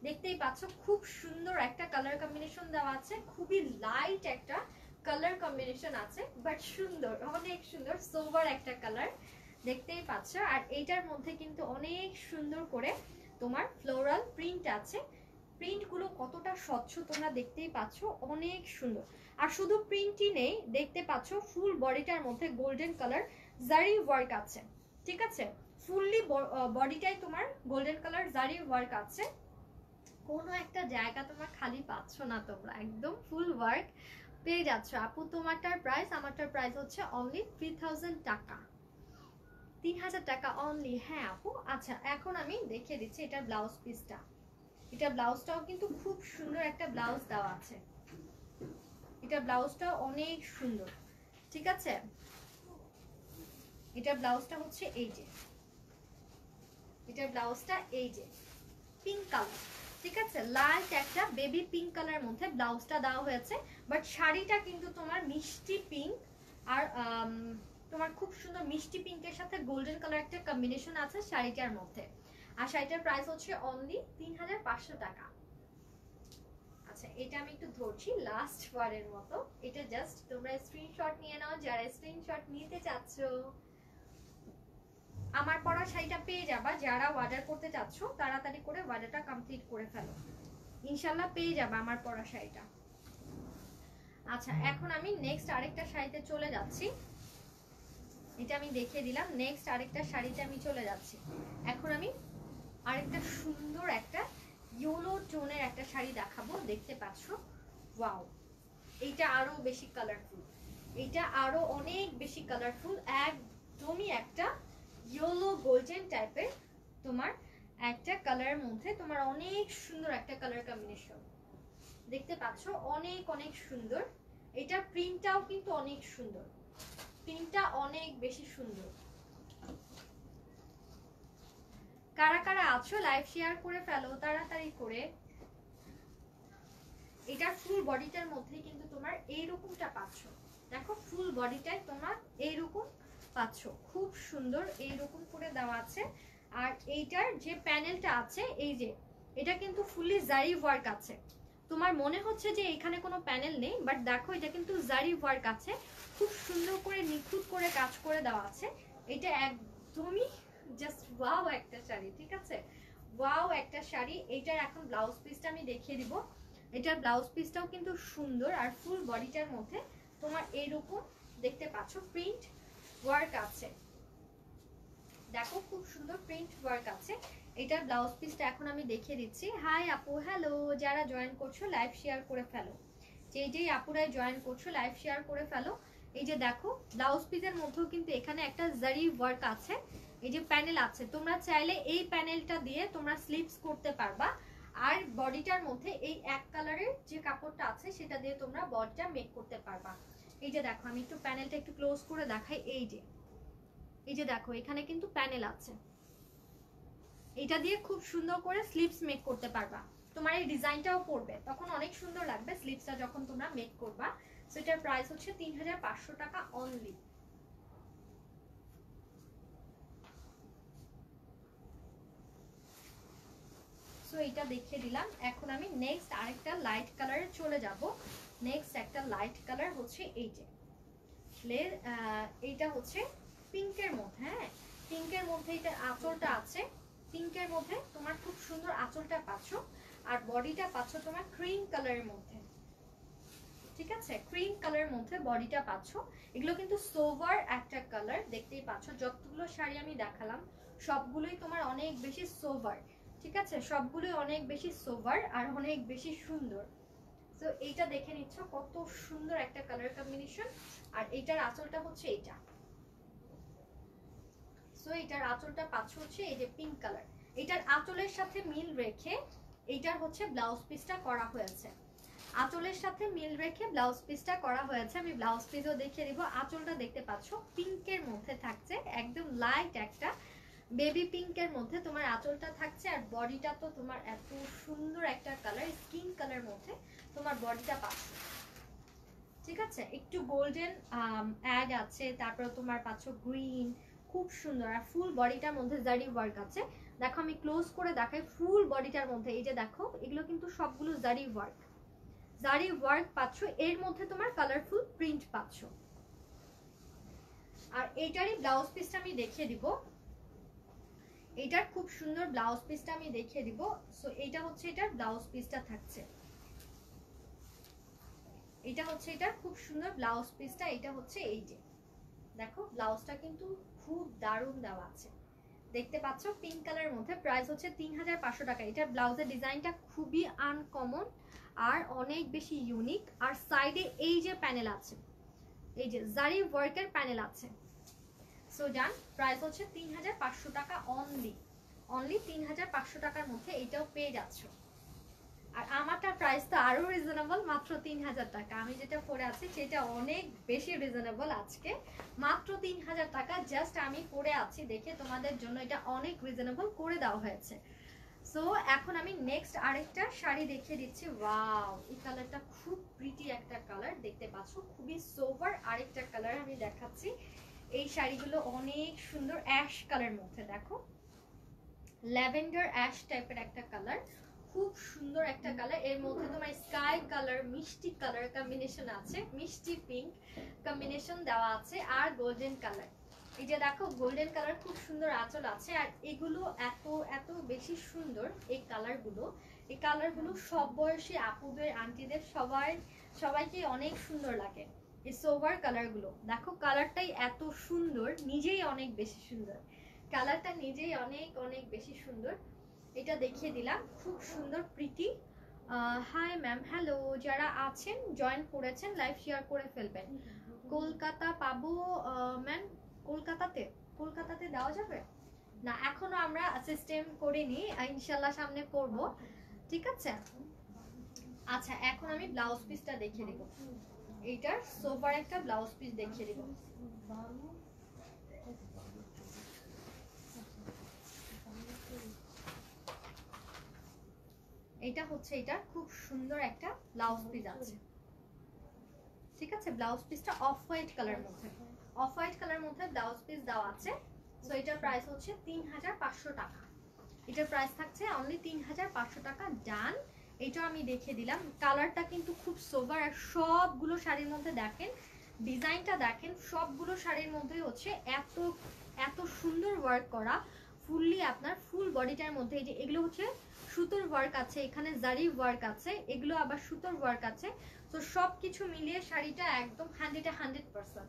দেখতেই পাচ্ছ খুব সুন্দর একটা কালার কম্বিনেশন দেওয়া আছে। খুবই লাইট একটা কালার কম্বিনেশন আছে, বাট সুন্দর, অনেক সুন্দর, সোবার একটা কালার দেখতেই পাচ্ছ। আর এইটার মধ্যে কিন্তু অনেক সুন্দর করে তোমার ফ্লোরাল প্রিন্ট আছে। প্রিন্ট গুলো কতটা স্বচ্ছ তোমরা দেখতেই পাচ্ছ, অনেক সুন্দর। আর শুধু প্রিন্টই নেই, দেখতে পাচ্ছ ফুল বডিটার মধ্যে গোল্ডেন কালার জারি ওয়ার্ক আছে। ঠিক আছে, ফুললি বডিটাই তোমার গোল্ডেন কালার জারি ওয়ার্ক আছে। কোনো একটা জায়গা তোমার খালি পাচ্ছ না, তোমরা একদম ফুল ওয়ার্ক পেয়ে যাচ্ছ। আপু তোমারটার প্রাইস, আমারটার প্রাইস হচ্ছে অনলি 3000 টাকা, 3000 টাকা অনলি। হ্যাঁ আপু, আচ্ছা এখন আমি দেখিয়ে দিচ্ছি এটার ব্লাউজ পিসটা। এটা ব্লাউজটাও কিন্তু খুব সুন্দর একটা ব্লাউজ দেওয়া আছে। এটা ব্লাউজটাও অনেক সুন্দর। ঠিক আছে, এটা ব্লাউজটা হচ্ছে এই যে, এটার ব্লাউজটা এই যে পিঙ্ক কালার। ঠিক আছে, লাইট একটা বেবি পিঙ্ক কালারের মধ্যে ব্লাউজটা দেওয়া হয়েছে। বাট শাড়িটা কিন্তু তোমার মিষ্টি পিঙ্ক আর তোমার খুব সুন্দর মিষ্টি পিঙ্কের সাথে গোল্ডেন কালার একটা কম্বিনেশন আছে শাড়িটার মধ্যে। আর শাড়িটার প্রাইস হচ্ছে অনলি 3500 টাকা। আচ্ছা এটা আমি একটু ধরছি লাস্ট বারের মতো, এটা জাস্ট তোমরা স্ক্রিনশট নিয়ে নাও যারা স্ক্রিনশট নিতে চাচ্ছ। আমার পরা শাড়িটা পেয়ে যাবা, যারা অর্ডার করতে চাচ্ছ তাড়াতাড়ি করে অর্ডারটা কমপ্লিট করে ফেলো, ইনশাল্লাহ পেয়ে যাবা আমার পরা শাড়িটা। আচ্ছা এখন আমি নেক্সট আরেকটা শাড়িতে চলে যাচ্ছি। এটা আমি দেখিয়ে দিলাম, নেক্সট আরেকটা শাড়িতে আমি চলে যাচ্ছি। এখন আমি আরেকটা সুন্দর একটা ইয়েলো টোনের একটা শাড়ি দেখাবো, দেখতে পাচ্ছ। ওয়াও, এইটা আরো বেশি কালারফুল, এইটা আরো অনেক বেশি কালারফুল। একদমই একটা ইয়েলো গোল্ডেন টাইপের তোমার একটা কালারের মধ্যে তোমার অনেক সুন্দর একটা কালার কম্বিনেশন দেখতে পাচ্ছ, অনেক অনেক সুন্দর। এটা প্রিন্টটাও কিন্তু অনেক সুন্দর, প্রিন্টটা অনেক বেশি সুন্দর। কারা কারা আছো লাইভ শেয়ার করে ফেলো তাড়াতাড়ি করে। এটা ফুল বডিটার মধ্যে কিন্তু তোমার এইরকমটা পাচ্ছ, দেখো ফুল বডিটাই তোমার এইরকম পাচ্ছ, খুব সুন্দর এইরকম করে দেওয়া আছে। আর এইটার যে প্যানেলটা আছে এই যে, এটা কিন্তু ফুললি জারি ওয়ার্ক আছে। তোমার মনে হচ্ছে যে এখানে কোনো প্যানেল নেই, বাট দেখো এটা কিন্তু জারি ওয়ার্ক আছে, খুব সুন্দর করে নিখুঁত করে কাজ করে দেওয়া আছে। এটা একদমই জাস্ট ওয়াও একটা শাড়ি। ঠিক আছে, ওয়াও একটা শাড়ি। এইটার এখন ব্লাউজ পিসটা আমি দেখিয়ে দিব। এটার ব্লাউজ পিসটাও কিন্তু সুন্দর, আর ফুল বডিটার মধ্যে তোমার এইরকম দেখতে পাচ্ছ প্রিন্ট ওয়ার্ক আছে। দেখো খুব সুন্দর প্রিন্ট ওয়ার্ক আছে। এটার ব্লাউজ পিসটা এখন আমি দেখিয়ে দিচ্ছি। হাই আপু, হ্যালো, যারা জয়েন করছো লাইভ শেয়ার করে ফেলো, যেই আপুরাই জয়েন করছো লাইভ শেয়ার করে ফেলো। এই যে দেখো ব্লাউজ পিসের মধ্যেও কিন্তু এখানে একটা জারি ওয়ার্ক আছে, এই যে প্যানেল আছে, তোমরা চাইলে এই প্যানেলটা দিয়ে তোমরা স্লিপস করতে পারবা। আর বডিটার মধ্যে এই এক কালারের যে কাপড়টা আছে সেটা দিয়ে তোমরা বডিটা মেক করতে পারবা। এই যে দেখো আমি একটু প্যানেলটা একটু ক্লোজ করে দেখাই। এই যে দেখো এখানে কিন্তু প্যানেল আছে, এটা দিয়ে খুব সুন্দর করে স্লিপস মেক করতে পারবা। তোমার এই ডিজাইনটাও পড়বে তখন অনেক সুন্দর লাগবে স্লিপসটা যখন তোমরা মেক করবা। সো এটার প্রাইস হচ্ছে 3500 টাকা অনলি। সো এটা দেখিয়ে দিলাম। এখন আমি নেক্সট আরেকটা লাইট কালারে চলে যাব। নেক্সট একটা লাইট কালার হচ্ছে এই যে এইটা হচ্ছে পিঙ্কের মধ্যে। হ্যাঁ, পিঙ্কের মধ্যে এটা আঁচলটা আছে, পিঙ্কের মধ্যে তোমার খুব সুন্দর আঁচলটা পাচ্ছ। আর বডিটা পাচ্ছ তোমার ক্রিম কালারের মধ্যে। ঠিক আছে, ক্রিম কালারের মধ্যে বডিটা পাচ্ছ। এগুলো কিন্তু সোভার একটা কালার, দেখতেই পাচ্ছ যতগুলো শাড়ি আমি দেখালাম সবগুলোই তোমার অনেক বেশি সোভার। ঠিক আছে, সবগুলোই অনেক বেশি সোভার আর অনেক বেশি সুন্দর। তো এইটা দেখে নিচ্ছ কত সুন্দর একটা কালার কম্বিনেশন। আর এইটার আঁচলটা হচ্ছে এইটা। সো এটার আঁচলটা পাচ্ছ হচ্ছে এই যে পিঙ্ক কালার। এটার আঁচলের সাথে মিল রেখে এইটার হচ্ছে ব্লাউজ পিসটা করা হয়েছে, আঁচলের সাথে মিল রেখে ব্লাউজ পিসটা করা হয়েছে। আমি ব্লাউজ পিসও দেখিয়ে দিব। আঁচলটা দেখতে পাচ্ছ পিঙ্কের মধ্যে থাকছে, একদম লাইট একটা বেবি পিঙ্কের মধ্যে তোমার আঁচলটা থাকছে। আর বডিটা তো তোমার এত সুন্দর একটা কালার, স্কিন কালার মধ্যে তোমার বডিটা পাচ্ছ, ঠিক আছে। একটু গোল্ডেন অ্যাড আছে, তারপরে তোমার পাচ্ছ গ্রিন, খুব সুন্দর। আর ফুল বডিটার মধ্যে জারি ওয়ার্ক আছে। দেখো আমি ক্লোজ করে দেখাই ফুল বডিটার মধ্যে, এই যে দেখো এগুলো কিন্তু সবগুলো জারি ওয়ার্ক, জারি ওয়ার্ক পাচ্ছ। এর মধ্যে তোমার কালারফুল প্রিন্ট পাচ্ছ। আর এইটারই ব্লাউজ পিসটা আমি দেখিয়ে দিব, এইটার খুব সুন্দর ব্লাউজ পিসটা আমি দেখিয়ে দিব। সো এইটা হচ্ছে এটার ব্লাউজ পিসটা থাকছে, এটা হচ্ছে এটার খুব সুন্দর ব্লাউজ পিসটা। এটা হচ্ছে এই যে দেখো ব্লাউজটা কিন্তু খুব দারুণ দেওয়া আছে, দেখতে পাচ্ছ পিঙ্ক কালারের মধ্যে। প্রাইস হচ্ছে 3500 টাকা। এটার ব্লাউজের ডিজাইনটা খুবই আনকমন আর অনেক বেশি ইউনিক। আর সাইডে এই যে প্যানেল আছে, এই যে জারি ওয়ার্কের প্যানেল আছে। সো ডান, প্রাইস হচ্ছে 3500 টাকা অনলি, অনলি 3500 টাকার মধ্যে এটাও পেয়ে যাচ্ছ। আর আমারটার প্রাইস তো আরো রিজনেবল, মাত্র 3000 টাকা। আমি যেটা পরে আছি সেটা অনেক বেশি রিজনেবল, আজকে মাত্র 3000 টাকা জাস্ট আমি পরে আছি দেখে তোমাদের জন্য এটা অনেক রিজনেবল করে দেওয়া হয়েছে। সো এখন আমি নেক্সট আরেকটা শাড়ি দেখিয়ে দিচ্ছি। ওয়াও, এই কালারটা খুব প্রিটি একটা কালার, দেখতে পাচ্ছ খুবই সোভার আরেকটা কালার আমি দেখাচ্ছি। এই শাড়িগুলো অনেক সুন্দর, অ্যাশ কালার মধ্যে, দেখো ল্যাভেন্ডার অ্যাশ টাইপের একটা কালার, খুব সুন্দর একটা কালার। এর মধ্যে তোমার স্কাই কালার, মিষ্টি কালার কম্বিনেশন আছে, মিষ্টি পিঙ্ক কম্বিনেশন দেওয়া আছে, আর গোল্ডেন কালার। এই যে দেখো গোল্ডেন কালার, খুব সুন্দর আঁচল আছে। আর এগুলো এত এত বেশি সুন্দর এই কালারগুলো, এই কালারগুলো সব বয়সী আপুদের, আন্টিদের সবাইকে অনেক সুন্দর লাগে। এই সোভার কালারগুলো দেখো, কালারটাই এত সুন্দর, নিজেই অনেক বেশি সুন্দর, কালারটা নিজেই অনেক অনেক বেশি সুন্দর। এটা দেখিয়ে দিলাম, খুব সুন্দর প্রিটি। হাই ম্যাম, হ্যালো, যারা আছেন জয়েন করেছেন লাইভ শেয়ার করে ফেলবেন। কলকাতা পাবো ম্যাম? কলকাতাতে দেওয়া যাবে না, এখনো আমরা সিস্টেম করিনি, ইনশাল্লাহ সামনে করব, ঠিক আছে। আচ্ছা, এখন আমি ব্লাউজ পিসটা দেখিয়ে দিব। এইটার সোফার একটা ব্লাউজ পিস দেখিয়ে দিব। এটা হচ্ছে এটা খুব সুন্দর একটা ব্লাউজ পিস আছে, ঠিক আছে। ব্লাউজ পিসটা অফ হোয়াইট কালার মধ্যে, অফ হোয়াইট কালার মধ্যে ব্লাউজ পিস দেওয়া আছে। সো এটার প্রাইস হচ্ছে 3500 টাকা। এটার প্রাইস থাকছে অনলি 3500 টাকা। ডান, এটাও আমি দেখিয়ে দিলাম। কালারটা কিন্তু খুব সোভার। আর সবগুলো শাড়ির মধ্যে দেখেন ডিজাইনটা, দেখেন সবগুলো শাড়ির মধ্যে হচ্ছে এত এত সুন্দর ওয়ার্ক করা, ফুললি আপনার ফুল বডিটার মধ্যে। এই যে এগুলো হচ্ছে সুতোর ওয়ার্ক আছে, এখানে জারি ওয়ার্ক আছে, এগুলো আবার সুতোর ওয়ার্ক আছে। তো সবকিছু মিলিয়ে শাড়িটা একদম 100%।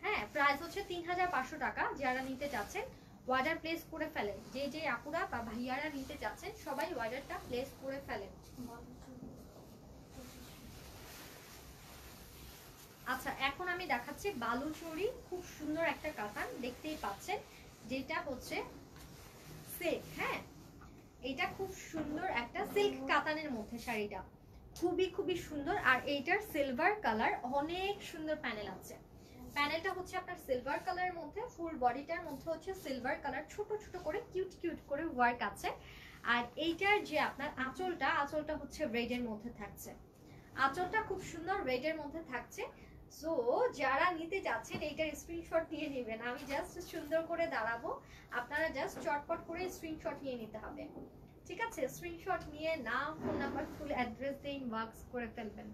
হ্যাঁ, প্রাইস হচ্ছে 3500 টাকা। যারা নিতে চাচ্ছেন অর্ডার প্লেস করে ফেলেন, যে আপুরা বা ভাইয়ারা নিতে চাচ্ছেন সবাই অর্ডারটা প্লেস করে ফেলেন। আচ্ছা, এখন আমি দেখাচ্ছি বালুচরি, খুব সুন্দর একটা কাতান, দেখতেই পাচ্ছেন, যেটা হচ্ছে সিল্ক। হ্যাঁ, এটা খুব সুন্দর একটা সিল্ক কাতানের মধ্যে শাড়িটা, খুবই খুবই সুন্দর। আর এইটার সিলভার কালার, অনেক সুন্দর প্যানেল আছে। প্যানেলটা হচ্ছে আপনার সিলভার কালারের মধ্যে, ফুল বডিটার মধ্যে হচ্ছে সিলভার কালার, ছোট ছোট করে কিউট কিউট করে ওয়ার্ক আছে। আর এইটার যে আপনার আঁচলটা হচ্ছে রেডের মধ্যে থাকছে, আঁচলটা খুব সুন্দর রেডের মধ্যে থাকছে। সো যারা নিতে যাচ্ছেন এইটার স্ক্রিনশট নিয়ে নেবেন, আমি জাস্ট সুন্দর করে দাঁড়াবো, আপনারা জাস্ট চটপট করে স্ক্রিনশট নিয়ে নিতে হবে, ঠিক আছে। স্ক্রিনশট নিয়ে নাম, ফোন নাম্বার, ফুল অ্যাড্রেস দিয়ে ইনবক্স করে ফেলবেন,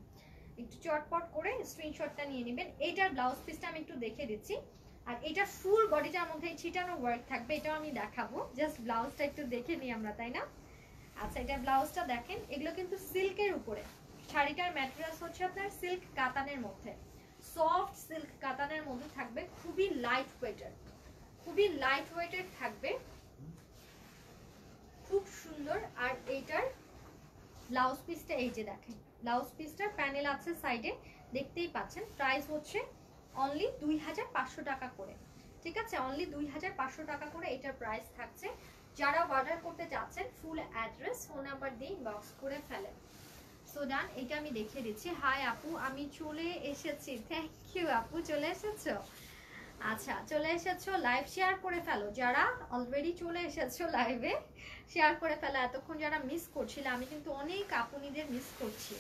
একটু চটপট করে স্ক্রিনশটটা নিয়ে নেবেন। এইটার ব্লাউজ পিসটা আমি একটু দেখে দিচ্ছি। আর এটা ফুল বডিটার মধ্যে ছিটানো ওয়ার্ক থাকবে, এটাও আমি দেখাবো। জাস্ট ব্লাউজটা একটু দেখে নিই আমরা, তাই না? আচ্ছা, এটা ব্লাউজটা দেখেন, এগুলো কিন্তু সিল্কের উপরে, শাড়িটার ম্যাটেরিয়ালস হচ্ছে আপনার সিল্ক কাতানের মধ্যে, সফট সিল্ক কাতানের মধ্যে থাকবে, খুবই লাইট ওয়েটের, খুবই লাইট ওয়েটের থাকবে, খুব সুন্দর। আর এইটার ব্লাউজ পিসটা এই যে দেখেন, ব্লাউজ পিসটার প্যানেল আছে সাইডে, দেখতেই পাচ্ছেন। প্রাইস হচ্ছে অনলি 2500 টাকা করে, ঠিক আছে। অনলি 2500 টাকা করে এটার প্রাইস থাকছে। যারা অর্ডার করতে চাচ্ছেন ফুল অ্যাড্রেস ফোন নাম্বার দিয়ে ইনবক্স করে ফেলেন। সো ডান, এটা আমি দেখিয়ে দিচ্ছি। হাই আপু, আমি চলে এসেছি। থ্যাংক ইউ আপু, চলে এসেছো। আচ্ছা, চলে এসেছো, লাইভ শেয়ার করে ফেলো। যারা অলরেডি চলে এসেছো লাইভে, শেয়ার করে ফেলো। এতক্ষণ যারা মিস করছিল, আমি কিন্তু অনেক আপুনিদের মিস করছি।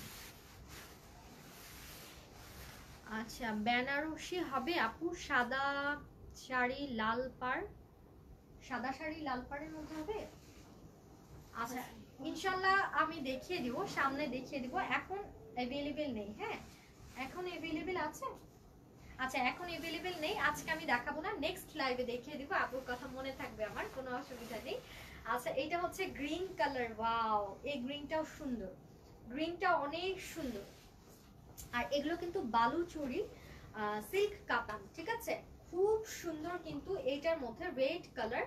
আচ্ছা, বেনারসি হবে আপু, সাদা শাড়ি লাল পাড়, সাদা শাড়ি লাল পাড়ের মধ্যে হবে। আচ্ছা, ইনশাল্লাহ আমি দেখিয়ে দিব, সামনে দেখিয়ে দিব। এখন অ্যাভেলেবেল নেই। হ্যাঁ, এখন অ্যাভেলেবেল আছে। আচ্ছা, এখন অ্যাভেলেবেল নেই, আজকে আমি দেখাবো না, নেক্সট লাইভে দেখিয়ে দিব। আপুর কথা মনে থাকবে আমার, কোনো অসুবিধা নেই। আচ্ছা, এটা হচ্ছে গ্রিন কালার। ওয়াও, এই গ্রিনটাও সুন্দর, গ্রিনটা অনেক সুন্দর। আর এগুলো কিন্তু বালুচুরি সিল্ক কাতান, ঠিক আছে, খুব সুন্দর। কিন্তু এইটার মধ্যে রেড কালার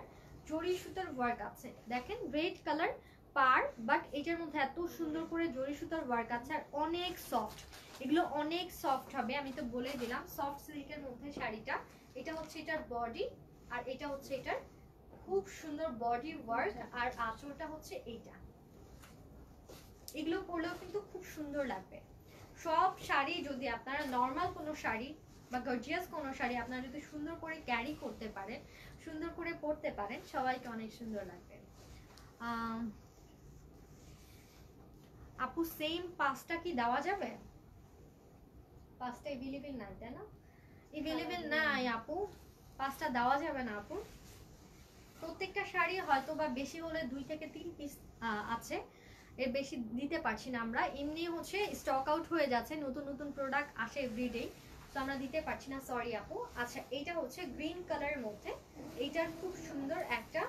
জরি সুতার ওয়ার্ক আছে, দেখেন রেড কালার পার, বাট এটার মধ্যে এত সুন্দর করে জরি সুতার ওয়ার্ক আছে। আর অনেক সফট, এগুলো অনেক সফট হবে, আমি তো বলে দিলাম। সফট সিল্কের মধ্যে শাড়িটা, এটা হচ্ছে এটার বডি, আর এটা হচ্ছে এটার খুব সুন্দর বডি ওয়ার্ক। আর আঁচলটা হচ্ছে এইটা, এগুলো পরলেও কিন্তু খুব সুন্দর লাগবে। সব শাড়ি যদি আপনারা নর্মাল কোনো শাড়ি বা গর্জিয়াস কোনো শাড়ি আপনারা যদি সুন্দর করে ক্যারি করতে পারেন, সুন্দর করে পরতে পারেন, সবাইকে অনেক সুন্দর লাগবে। আপু সেম পাঁচটা কি দেওয়া যাবে? পাঁচটা এভেলেবেল নাই, তাই না? এভেলেবেল নাই আপু, পাঁচটা দেওয়া যাবে না আপু। প্রত্যেকটা শাড়ি হয়তো বা বেশি হলে 2 থেকে 3 পিস আছে, এর বেশি দিতে পারছি না আমরা। এমনি হচ্ছে স্টক আউট হয়ে যাচ্ছে, নতুন নতুন প্রোডাক্ট আসে এভরিডে, তো আমরা দিতে পারছি না, সরি আপু। আচ্ছা, এইটা হচ্ছে গ্রিন কালারের মধ্যে, এইটার খুব সুন্দর একটা,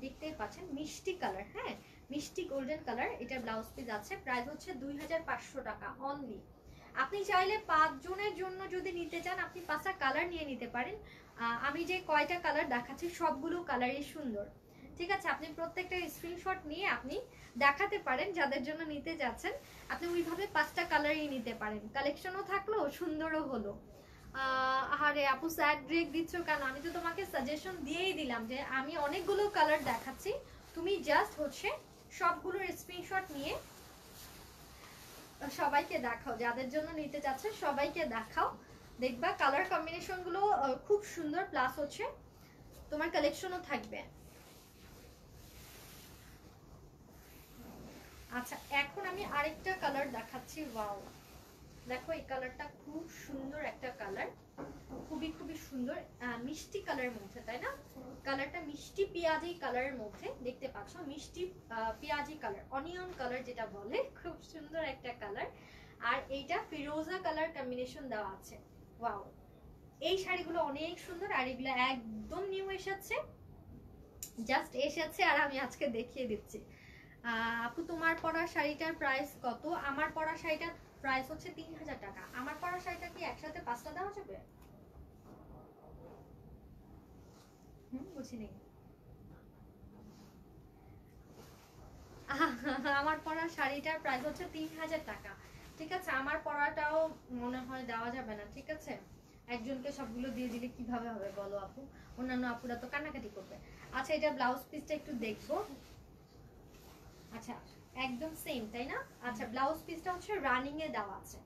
দেখতেই পাচ্ছেন মিষ্টি কালার, হ্যাঁ মিষ্টি গোল্ডেন কালার। এটার ব্লাউজ পিস আছে, প্রাইস হচ্ছে 2500 টাকা অনলি। আপনি চাইলে 5 জনের জন্য যদি নিতে চান, আপনি 5টা কালার নিয়ে নিতে পারেন। আমি যে কয়টা কালার দেখাচ্ছি সবগুলো কালারই সুন্দর, ঠিক আছে। আপনি প্রত্যেকটা স্ক্রিনশট নিয়ে আপনি দেখাতে পারেন যাদের জন্য নিতে যাচ্ছেন, আপনি ওইভাবে 5টা কালারই নিতে পারেন। কালেকশনও থাকলো, সুন্দরও হলো। আরে আপু স্যাড ব্রেক দিচ্ছ কেন? আমি তো তোমাকে সাজেশন দিয়েই দিলাম যে আমি অনেকগুলো কালার দেখাচ্ছি, তুমি জাস্ট হচ্ছে সবগুলোর স্ক্রিনশট নিয়ে সবাইকে দেখাও, যাদের জন্য নিতে চাচ্ছে সবাইকে দেখাও। দেখবা কালার কম্বিনেশন গুলো খুব সুন্দর, প্লাস হচ্ছে তোমার কালেকশনও থাকবে। আচ্ছা, এখন আমি আরেকটা কালার দেখাচ্ছি। ওয়াও, দেখো এই কালারটা খুব সুন্দর একটা কালার, খুবই খুবই সুন্দর, মিষ্টি কালারের মধ্যে, তাই না? কালারটা মিষ্টি পেঁয়াজি কালারের মধ্যে দেখতে পাচ্ছ, মিষ্টি পেঁয়াজি কালার, অনিয়ন কালার যেটা বলে, খুব সুন্দর একটা কালার। আর এইটা ফিরোজা কালার কম্বিনেশন দেওয়া আছে। ওয়াও, এই শাড়িগুলো অনেক সুন্দর, আর এগুলো একদম নিউ এসেছে, জাস্ট এসেছে, আর আমি আজকে দেখিয়ে দিচ্ছি। আপু তোমার পরা শাড়িটার প্রাইস কত? আমার পরা শাড়িটার প্রাইস হচ্ছে 3000 টাকা। আমার পরা শাড়িটা কি একসাথে 5টা দেওয়া যাবে? বুঝিনি। আমার পরা শাড়িটার প্রাইস হচ্ছে 3000 টাকা, ঠিক আছে। আমার পরাটাও মনে হয় দেওয়া যাবে না, ঠিক আছে। একজনকে সবগুলো দিয়ে দিলে কিভাবে হবে বলো আপু, অন্যান্য আপুরা তো কান্নাকাটি করবে। আচ্ছা, এটা ব্লাউজ পিসটা একটু দেখবো। আচ্ছা, একদম সেম, তাই না? আচ্ছা, ব্লাউজ পিসটা হচ্ছে রানিং এ দেওয়া আছে,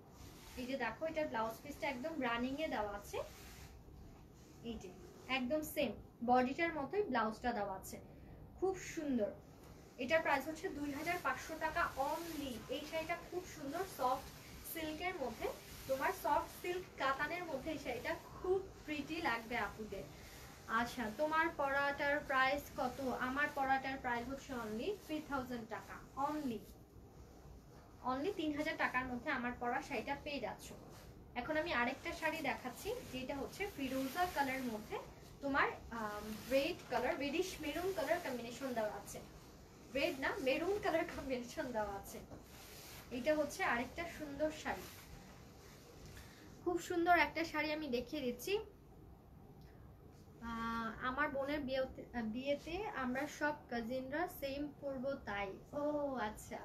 এই যে দেখো এটার ব্লাউজ পিসটা একদম রানিং এ দেওয়া আছে, এই যে একদম সেম বডিটার মতোই ব্লাউজটা দেওয়া আছে, খুব সুন্দর। এটার প্রাইস হচ্ছে 2500 টাকা অনলি। এই শাড়িটা খুব সুন্দর, সফট সিল্কের মধ্যে, তোমার সফট সিল্ক কাতানের মধ্যে এই শাড়িটা খুব প্রিটি লাগবে আপুদের। আচ্ছা, তোমার পরাটার প্রাইস কত? আমার পরাটার প্রাইস হচ্ছে অনলি 3000 টাকা অনলি, অনলি 3000 টাকার মধ্যে আমার পরা শাড়িটা পেয়ে যাচ্ছ। এখন আমি আরেকটা শাড়ি দেখাচ্ছি, যেটা হচ্ছে ফিরোজা কালারের মধ্যে তোমার red colour, radish maroon colour combination দেওয়া আছে, রেড না মেরুন কালার কম্বিনেশন দেওয়া আছে। এটা হচ্ছে আরেকটা সুন্দর শাড়ি, খুব সুন্দর একটা শাড়ি আমি দেখিয়ে দিচ্ছি। আমার বোনের বিয়েতে আমরা সব কাজিনরা সেম পরবো তাই। ও আচ্ছা,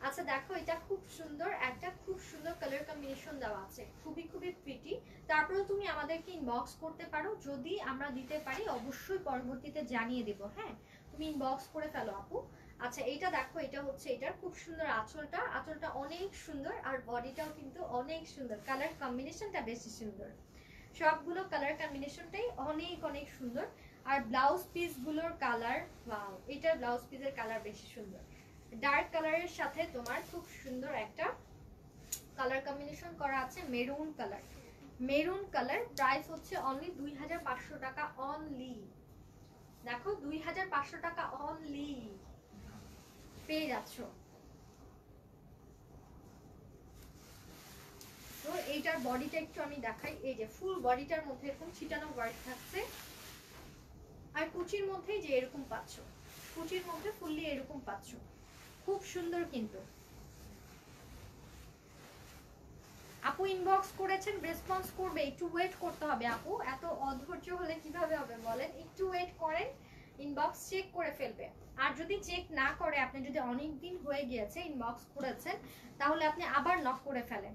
আচ্ছা দেখো এটা খুব সুন্দর একটা, খুব সুন্দর কালার কম্বিনেশন দেওয়া আছে, খুবই খুবই প্রিটি। তারপরে তুমি আমাদেরকে ইনবক্স করতে পারো, যদি আমরা দিতে পারি অবশ্যই পরবর্তীতে জানিয়ে দেব। হ্যাঁ, তুমি ইনবক্স করে ফেলো আপু। আচ্ছা এইটা দেখো, এটা হচ্ছে এটার খুব সুন্দর আঁচলটা, আঁচলটা অনেক সুন্দর আর বডিটাও কিন্তু অনেক সুন্দর, কালার কম্বিনেশনটা বেশি সুন্দর, সবগুলো কালার কম্বিনেশনটাই অনেক অনেক সুন্দর। আর ব্লাউজ পিসগুলোর কালার, ওয়াও, এটার ব্লাউজ পিসের কালার বেশি সুন্দর, ডার্ক কালারের সাথে তোমার খুব সুন্দর একটা কালার কম্বিনেশন করা আছে, maroon colour. Maroon colour, price হচ্ছে অনলি 2500 টাকা অনলি। দেখো 2500 টাকা অনলি পেয়ে যাচ্ছ। তো এইটার বডিটা একটু আমি দেখাই, এই যে ফুল বডিটার মধ্যে এরকম ছিটানো ওয়ার্ক থাকছে, আর কুচির মধ্যেই যে এরকম পাচ্ছ, কুচির মধ্যে ফুললি এরকম পাচ্ছ, খুব সুন্দর কিন্তু। আপু ইনবক্স করেছেন, রেসপন্স করবে, একটু ওয়েট করতে হবে আপু, এত অধৈর্য হলে কিভাবে হবে বলেন, একটু ওয়েট করেন, ইনবক্স চেক করে ফেলবে। আর যদি চেক না করে, আপনি যদি অনেক দিন হয়ে গিয়েছে ইনবক্স করেছেন, তাহলে আপনি আবার নক করে ফেলেন,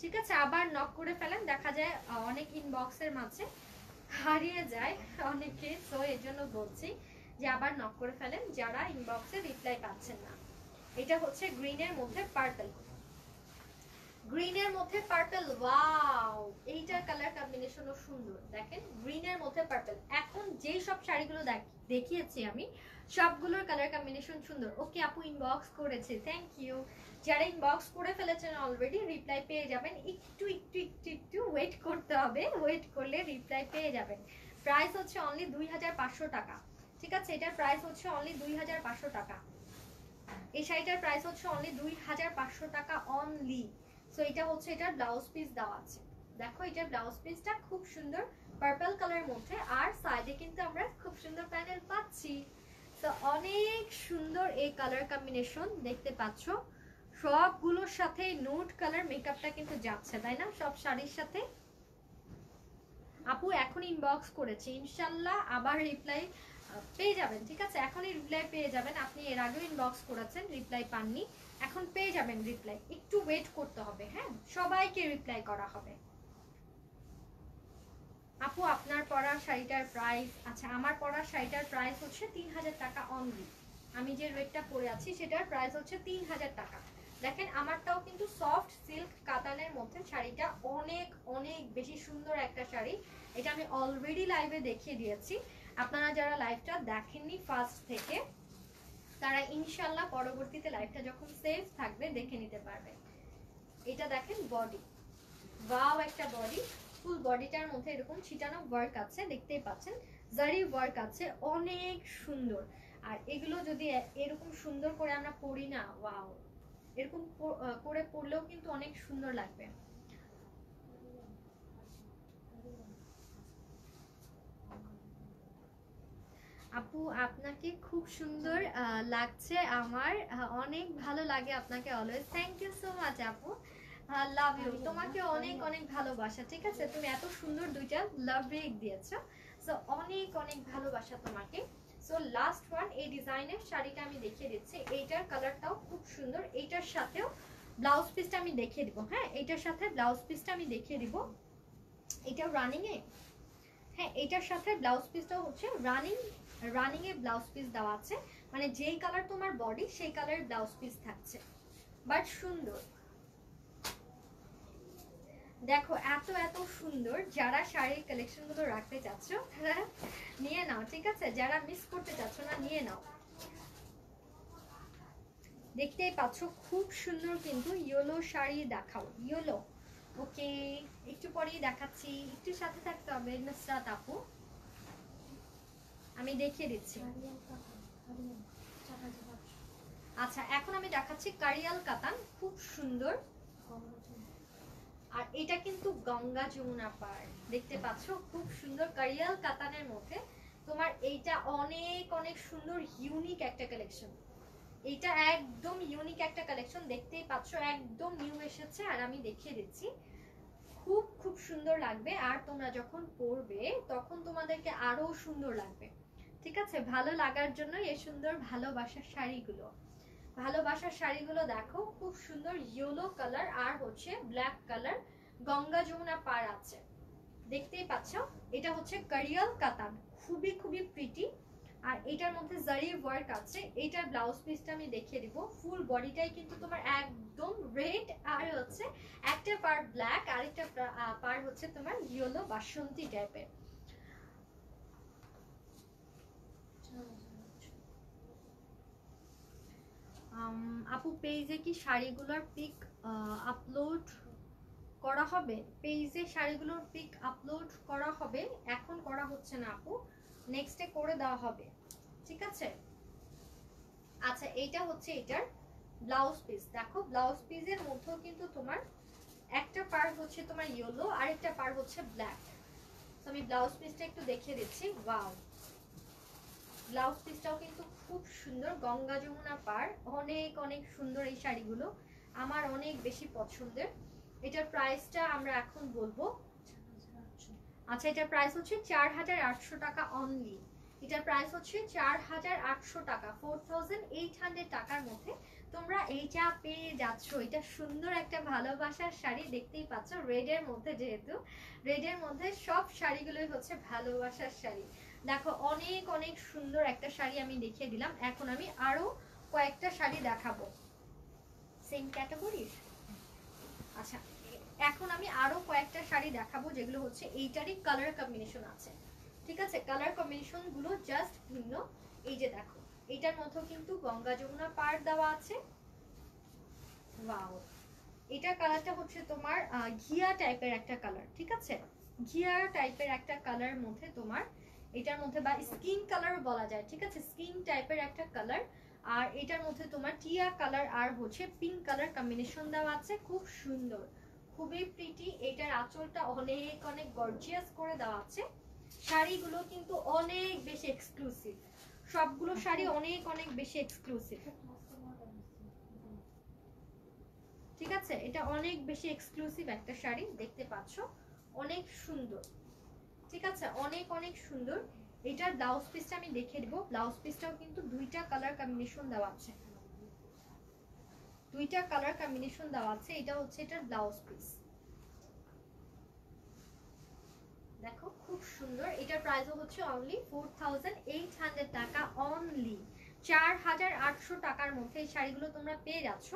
ঠিক আছে, আবার নক করে ফেলেন, দেখা যায় অনেক ইনবক্সের মাঝে হারিয়ে যায় অনেকে, সো এর জন্য বলছি যে আবার নক করে ফেলেন যারা ইনবক্সে রিপ্লাই পাচ্ছেন না। এটা হচ্ছে গ্রিনের মধ্যে পার্পল, গ্রিনের মধ্যে পার্পল, ওয়াও, এইটার কালার কম্বিনেশনও সুন্দর, দেখেন গ্রিনের মধ্যে পার্পল। এখন যেই সব শাড়িগুলো দেখিয়েছি আমি, সবগুলোর কালার কম্বিনেশন সুন্দর। ওকে আপু ইনবক্স করেছে, থ্যাংক ইউ। যারা ইনবক্স করে ফেলেছেন অলরেডি, রিপ্লাই পেয়ে যাবেন, একটু একটু একটু একটু ওয়েট করতে হবে, ওয়েট করলে রিপ্লাই পেয়ে যাবেন। প্রাইস হচ্ছে অনলি 2500 টাকা, ঠিক আছে, এটার প্রাইস হচ্ছে অনলি 2500 টাকা, এই শাড়িটার প্রাইস হচ্ছে অনলি 2500 টাকা অনলি। সো এটা হচ্ছে এটার ব্লাউজ পিস দেওয়া আছে, দেখো এটার ব্লাউজ পিসটা খুব সুন্দর পার্পল কালারের মধ্যে, আর সাইডে কিন্তু আমরা খুব সুন্দর প্যানেল পাচ্ছি। তো অনেক সুন্দর এই কালার কম্বিনেশন দেখতে পাচ্ছ, সবগুলোর সাথে নুড কালার মেকআপটা কিন্তু যাচ্ছে, তাই না, সব শাড়ির সাথে। আপু এখন ইনবক্স করেছি, ইনশাল্লাহ আবার রিপ্লাই পেয়ে যাবেন, ঠিক আছে, এখনই রিপ্লাই পেয়ে যাবেন। আপনি এর আগেও ইনবক্স করেছেন, রিপ্লাই পাননি, এখন পেয়ে যাবেন রিপ্লাই, একটু ওয়েট করতে হবে, হ্যাঁ, সবাইকে রিপ্লাই করা হবে। আপু আপনার পরা শাড়িটার প্রাইস, আচ্ছা আমার পরা শাড়িটার প্রাইস হচ্ছে 3000 টাকা অনলি, আমি যে রেটটা পরে আছি সেটার প্রাইস হচ্ছে 3000 টাকা। দেখেন আমারটাও কিন্তু সফট সিল্ক কাতানের মধ্যে, শাড়িটা অনেক অনেক বেশি সুন্দর একটা শাড়ি, এটা আমি অলরেডি লাইভে দেখিয়ে দিয়েছি। আপনারা যারা লাইভটা দেখেননি ফার্স্ট থেকে, তারা ইনশাল্লাহ পরবর্তীতে লাইভটা যখন সেভ থাকবে দেখে নিতে পারবে। এটা দেখেন বডি, ওয়াও একটা বডি, ফুল বডিটার মধ্যে এরকম ছিটানো ওয়ার্ক আছে, দেখতেই পাচ্ছেন জারি ওয়ার্ক আছে, অনেক সুন্দর। আর এগুলো যদি এরকম সুন্দর করে আমরা পরি না, ওয়াও, এরকম করে পরলেও কিন্তু অনেক সুন্দর লাগবে। আপু আপনাকে খুব সুন্দর লাগছে, আমার অনেক ভালো লাগে আপনাকে always, thank you so much আপু, লাভ ইউ, তোমাকে অনেক অনেক ভালোবাসা, ঠিক আছে, তুমি এত সুন্দর দুইটা লাভ রেক দিয়েছো, সো অনেক অনেক ভালোবাসা তোমাকে। সো লাস্ট ওয়ান, এই ডিজাইনের শাড়িটা আমি দেখিয়ে দিচ্ছি, এইটার কালারটাও খুব সুন্দর, এইটার সাথেও ব্লাউজ পিসটা আমি দেখিয়ে দিব, হ্যাঁ এইটার সাথে ব্লাউজ পিসটা আমি দেখিয়ে দিব, এটা রানিং এ, হ্যাঁ এটার সাথে ব্লাউজ পিসটাও হচ্ছে রানিং এর ব্লাউজ পিস দেওয়া আছে, মানে যেই কালার তোমার বডি সেই কালারের ব্লাউজ পিস থাকছে, বাট সুন্দর। দেখো এত এত সুন্দর, যারা শাড়ির কালেকশন গুলো রাখতে চাচ্ছ তারা নিয়ে নাও, ঠিক আছে, যারা মিস করতে চাচ্ছ না নিয়ে নাও। দেখতেই পাচ্ছ খুব সুন্দর কিন্তু ইয়েলো শাড়ি, দেখাও ইয়েলো, ওকে একটু পরেই দেখাচ্ছি, একটু সাথে থাকতে হবে নুসরাত আপু, আমি দেখিয়ে দিচ্ছি। আচ্ছা এখন আমি দেখাচ্ছি কারিয়াল কাতান, খুব সুন্দর, আর এটা কিন্তু গঙ্গা যমুনা পার, দেখতে পাচ্ছ খুব সুন্দর কারিয়াল কাতানের মধ্যে তোমার এইটা অনেক অনেক সুন্দর ইউনিক একটা কালেকশন, এটা একদম ইউনিক একটা কালেকশন, দেখতেই পাচ্ছ একদম নিউ এসেছে, আর আমি দেখিয়ে দিচ্ছি, খুব খুব সুন্দর লাগবে, আর তোমরা যখন পরবে তখন তোমাদেরকে আরো সুন্দর লাগবে, ঠিক আছে, ভালো লাগার জন্য এই সুন্দর ভালোবাসার শাড়িগুলো, ভালোবাসার শাড়িগুলো দেখো খুব সুন্দর ইয়েলো কালার আর হচ্ছে ব্ল্যাক কালার, গঙ্গা যমুনা পার আছে, দেখতেই পাচ্ছ, এটা হচ্ছে কারিয়াল কাতান, খুবই খুবই প্রিটি, আর এটার মধ্যে জারি ওয়ার্ক আছে। এটার ব্লাউজ পিসটা আমি দেখিয়ে দিব। ফুল বডিটাই কিন্তু তোমার একদম রেড, আর হচ্ছে একটা পার ব্ল্যাক, আরেকটা পার হচ্ছে তোমার ইয়েলো বাসন্তী টাইপের। আপু পেজে কি শাড়িগুলোর পিক আপলোড করা হবে? পেজে শাড়িগুলোর পিক আপলোড করা হবে, এখন করা হচ্ছে না আপু, নেক্সটে করে দেওয়া হবে, ঠিক আছে? আচ্ছা, এইটা হচ্ছে এটার ব্লাউজ পিস। দেখো ব্লাউজ পিসের মধ্যেও কিন্তু তোমার একটা পার্ট হচ্ছে তোমার ইয়েলো, আরেকটা পার্ট হচ্ছে ব্ল্যাক। তো আমি ব্লাউজ পিসটা একটু দেখিয়ে দিচ্ছি। ওয়াও, ব্লাউজ পিসটাও কিন্তু খুব সুন্দর, গঙ্গা যমুনা পার, অনেক অনেক সুন্দর এই শাড়িগুলো, আমার অনেক বেশি পছন্দের। এটার প্রাইসটা আমরা এখন বলবো। আচ্ছা, এটার প্রাইস হচ্ছে 4800 টাকা অনলি। এটার প্রাইস হচ্ছে 4800 টাকা, 4800 টাকার মধ্যে তোমরা এইটা পেয়ে যাচ্ছ। এটা সুন্দর একটা ভালোবাসার শাড়ি, দেখতেই পাচ্ছ রেডের মধ্যে, যেহেতু রেডের মধ্যে সব শাড়িগুলোই হচ্ছে ভালোবাসার শাড়ি। দেখো অনেক অনেক সুন্দর একটা শাড়ি আমি দেখিয়ে দিলাম। এখন আমি আরো কয়েকটা শাড়ি দেখাবো সেম ক্যাটাগরির। আচ্ছা, এখন আমি আরো কয়েকটা শাড়ি দেখাবো যেগুলো হচ্ছে এইটারই কালার কম্বিনেশন আছে, ঠিক আছে? কালার কম্বিনেশন গুলো জাস্ট ভিন্ন। এই যে দেখো, এইটার মধ্যেও কিন্তু গঙ্গা যমুনা পার দেওয়া আছে। ওয়াও, এটার কালারটা হচ্ছে তোমার ঘিয়া টাইপের একটা কালার, ঠিক আছে? ঘিয়া টাইপের একটা কালার মধ্যে তোমার এটার মধ্যে, বা স্কিন কালার বলা যায়, ঠিক আছে? স্কিন টাইপের একটা কালার। আর এটার মধ্যে তোমার টিয়া কালার আর হচ্ছে পিঙ্ক কালার কম্বিনেশন দেওয়া আছে, খুব সুন্দর, খুবই প্রিটি। এটার আঁচলটা অনেক অনেক গর্জিয়াস করে দেওয়া আছে। শাড়িগুলো কিন্তু অনেক বেশি এক্সক্লুসিভ, সবগুলো শাড়ি অনেক অনেক বেশি এক্সক্লুসিভ, ঠিক আছে? এটা অনেক বেশি এক্সক্লুসিভ একটা শাড়ি, দেখতে পাচ্ছ অনেক সুন্দর, ঠিক আছে? অনেক অনেক সুন্দর। এটার ব্লাউজ পিসটা আমি দেখিয়ে দিব। ব্লাউজ পিসটাও কিন্তু দুইটা কালার কম্বিনেশন দেওয়া আছে, দুইটা কালার কম্বিনেশন দেওয়া আছে। এটা হচ্ছে এটার ব্লাউজ পিস, দেখো খুব সুন্দর। এটার প্রাইসও হচ্ছে অনলি 4800 টাকা অনলি। 4800 টাকার মধ্যে এই শাড়িগুলো তোমরা পেয়ে যাচ্ছ।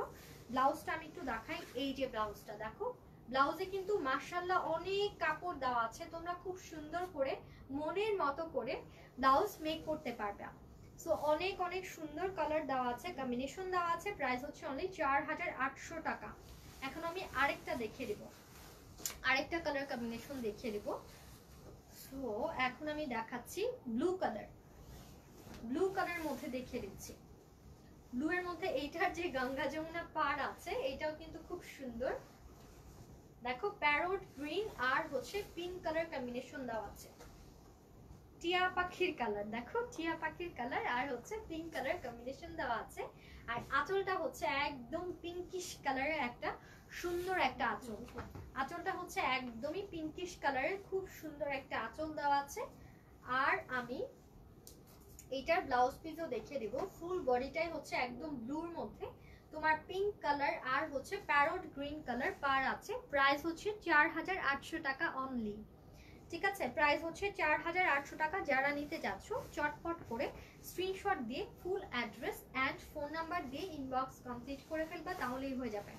ব্লাউজটা আমি একটু দেখাই। এই যে ব্লাউজটা দেখো, ব্লাউজে কিন্তু মাশাআল্লাহ অনেক কাপড় দেওয়া আছে, তোমরা খুব সুন্দর করে মনের মতো করে ব্লাউজ মেক করতে পারবে। সো অনেক অনেক সুন্দর কালার দেওয়া আছে, কম্বিনেশন দেওয়া আছে। প্রাইস হচ্ছে অনলি 4800 টাকা। এখন আমি আরেকটা দেখিয়ে দিব, আরেকটা কালার কম্বিনেশন দেখিয়ে দিব। সো এখন আমি দেখাচ্ছি ব্লু কালার, ব্লু কালার মধ্যে দেখিয়ে দিচ্ছি। ব্লু এর মধ্যে এইটার যে গঙ্গা যমুনা পার আছে, এটাও কিন্তু খুব সুন্দর। দেখো প্যারট গ্রিন আর হচ্ছে পিঙ্ক কালার কম্বিনেশন দেওয়া আছে। টিয়া পাখির কালার, দেখো টিয়া পাখির কালার আর হচ্ছে পিঙ্ক কালার কম্বিনেশন দেওয়া আছে। আর আঁচলটা হচ্ছে একদম পিঙ্কিশ কালারের একটা সুন্দর একটা আঁচল। আঁচলটা হচ্ছে একদমই পিঙ্কিশ কালারের, খুব সুন্দর একটা আঁচল দেওয়া আছে। আর আমি এইটার ব্লাউজ পিসও দেখিয়ে দিব। ফুল বডিটাই হচ্ছে একদম ব্লুর মধ্যে তোমার পিঙ্ক কালার আর হচ্ছে প্যারট গ্রিন কালার পার আছে। প্রাইস হচ্ছে 4800 টাকা অনলি, ঠিক আছে? প্রাইস হচ্ছে 4800 টাকা। যারা নিতে যাচ্ছ চটপট করে স্ক্রিনশট দিয়ে full address and phone number দিয়ে ইনবক্স কমপ্লিট করে ফেলবা, তাহলেই হয়ে যাবে।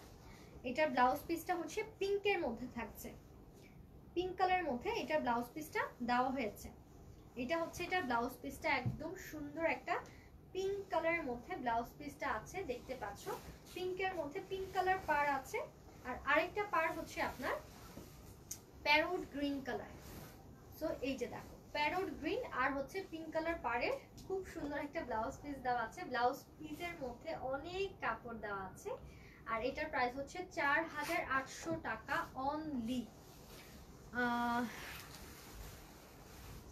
এটার ব্লাউজ পিসটা হচ্ছে পিঙ্কের মধ্যে থাকছে, পিঙ্ক কালারের মধ্যে এটার ব্লাউজ পিসটা দেওয়া হয়েছে। এটা হচ্ছে এটার ব্লাউজ পিসটা, একদম সুন্দর একটা পিঙ্ক কালারের মধ্যে ব্লাউজ পিসটা আছে, দেখতে পাচ্ছ পিঙ্কের মধ্যে পিঙ্ক কালার পার আছে। আর আরেকটা পার হচ্ছে আপনার প্যারট গ্রিন কালার। সো এই যে দেখো প্যারট গ্রিন আর হচ্ছে পিঙ্ক কালার পাড়ের খুব সুন্দর একটা ব্লাউজ পিস দেওয়া আছে। ব্লাউজ পিসের মধ্যে অনেক কাপড় দেওয়া আছে। আর এটার প্রাইস হচ্ছে 4800 টাকা অনলি।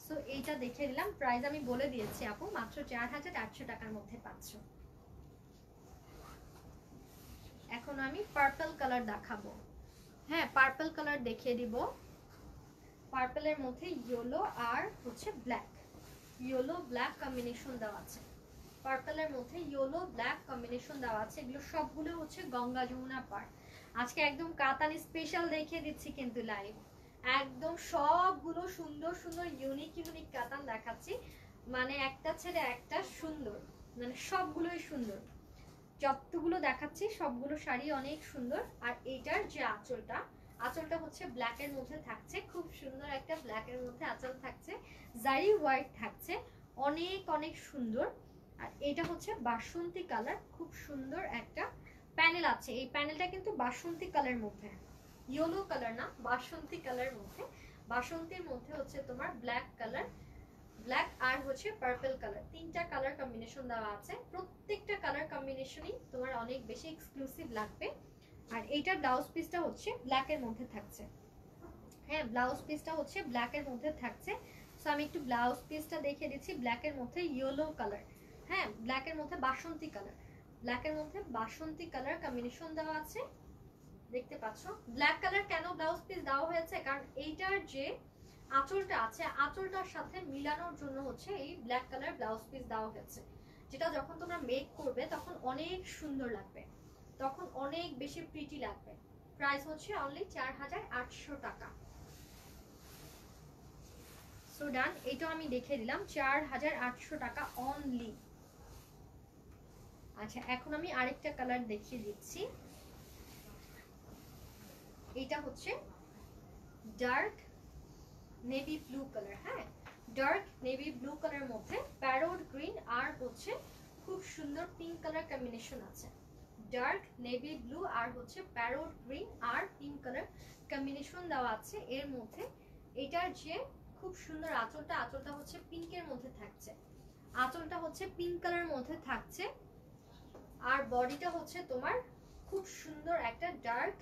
সো এইটা দেখে দিলাম, প্রাইস আমি বলে দিয়েছি আপু, মাত্র 4800 টাকার মধ্যে পাচ্ছ। এখন আমি পার্পল কালার দেখাবো। হ্যাঁ, পার্পল কালার দেখিয়ে দিব। পার্পলের মধ্যে ইয়েলো আর হচ্ছে ব্ল্যাক, ইয়েলো ব্ল্যাক কম্বিনেশন দেওয়া আছে। পার্পলের মধ্যে ইয়েলো ব্ল্যাক কম্বিনেশন দেওয়া আছে। এগুলো সবগুলো হচ্ছে গঙ্গা যমুনা পার। আজকে একদম কাতানি স্পেশাল দেখিয়ে দিচ্ছি কিন্তু লাইভ, একদম সবগুলো সুন্দর সুন্দর ইউনিক ইউনিক কাতান দেখাচ্ছি। মানে একটা ছেড়ে একটা সুন্দর, মানে সবগুলোই সুন্দর। যতগুলো দেখাচ্ছি সবগুলো শাড়ি অনেক সুন্দর। আর এইটার যে আঁচলটা, আঁচলটা হচ্ছে ব্ল্যাকের মধ্যে থাকছে, খুব সুন্দর একটা ব্ল্যাকের মধ্যে আঁচল থাকছে, জারি হোয়াইট থাকছে, অনেক অনেক সুন্দর। আর এটা হচ্ছে বাসন্তী কালার, খুব সুন্দর একটা প্যানেল আছে। এই প্যানেলটা কিন্তু বাসন্তী কালার মধ্যে, ইয়েলো কালার না, বাসন্তী কালার মধ্যে। বাসন্তীর মধ্যে হচ্ছে তোমার ব্ল্যাক কালার, ব্ল্যাক আর হচ্ছে পার্পল কালার, তিনটা কালার কম্বিনেশন দেওয়া আছে। প্রত্যেকটা কালার কম্বিনেশনই তোমার অনেক বেশি এক্সক্লুসিভ লাগবে। আর এইটার ব্লাউজ পিসটা হচ্ছে ব্ল্যাকের মধ্যে থাকছে। হ্যাঁ, ব্লাউজ পিসটা হচ্ছে ব্ল্যাকের মধ্যে থাকছে। সো আমি একটু ব্লাউজ পিসটা দেখিয়ে দিচ্ছি। ব্ল্যাকের মধ্যে ইয়েলো কালার, হ্যাঁ ব্ল্যাকের মধ্যে বাসন্তী কালার, ব্ল্যাকের মধ্যে বাসন্তী কালার কম্বিনেশন দেওয়া আছে, দেখতে পাচ্ছ। ব্ল্যাক কালার কেন ব্লাউজ পিস দেওয়া হয়েছে, কারণ এইটার যে আঁচলটা আছে, আঁচলটার সাথে মিলানোর জন্য হচ্ছে এই ব্ল্যাক কালার ব্লাউজ পিস দেওয়া হয়েছে, যেটা যখন তোমরা মেক করবে তখন অনেক সুন্দর লাগবে, তখন অনেক বেশি প্রিটি লাগবে। প্রাইস হচ্ছে অনলি 4800 টাকা। সো ডান, এটা আমি দেখে দিলাম 4800 টাকা অনলি। আচ্ছা, এখন আমি আরেকটা কালার দেখিয়ে দিচ্ছি। এটা হচ্ছে ডার্ক নেভি ব্লু কালার, হ্যাঁ ডার্ক নেভি ব্লু কালারের মধ্যে প্যারোট গ্রিন আর হচ্ছে খুব সুন্দর পিঙ্ক কালার কম্বিনেশন আছে। ডার্ক নেভি ব্লু আর হচ্ছে প্যারোট গ্রিন আর পিঙ্ক কালার কম্বিনেশন দেওয়া আছে এর মধ্যে। এটার যে খুব সুন্দর আঁচলটা, আঁচলটা হচ্ছে পিঙ্কের মধ্যে থাকছে, আঁচলটা হচ্ছে পিঙ্ক কালার মধ্যে থাকছে। আর বডিটা হচ্ছে তোমার খুব সুন্দর একটা ডার্ক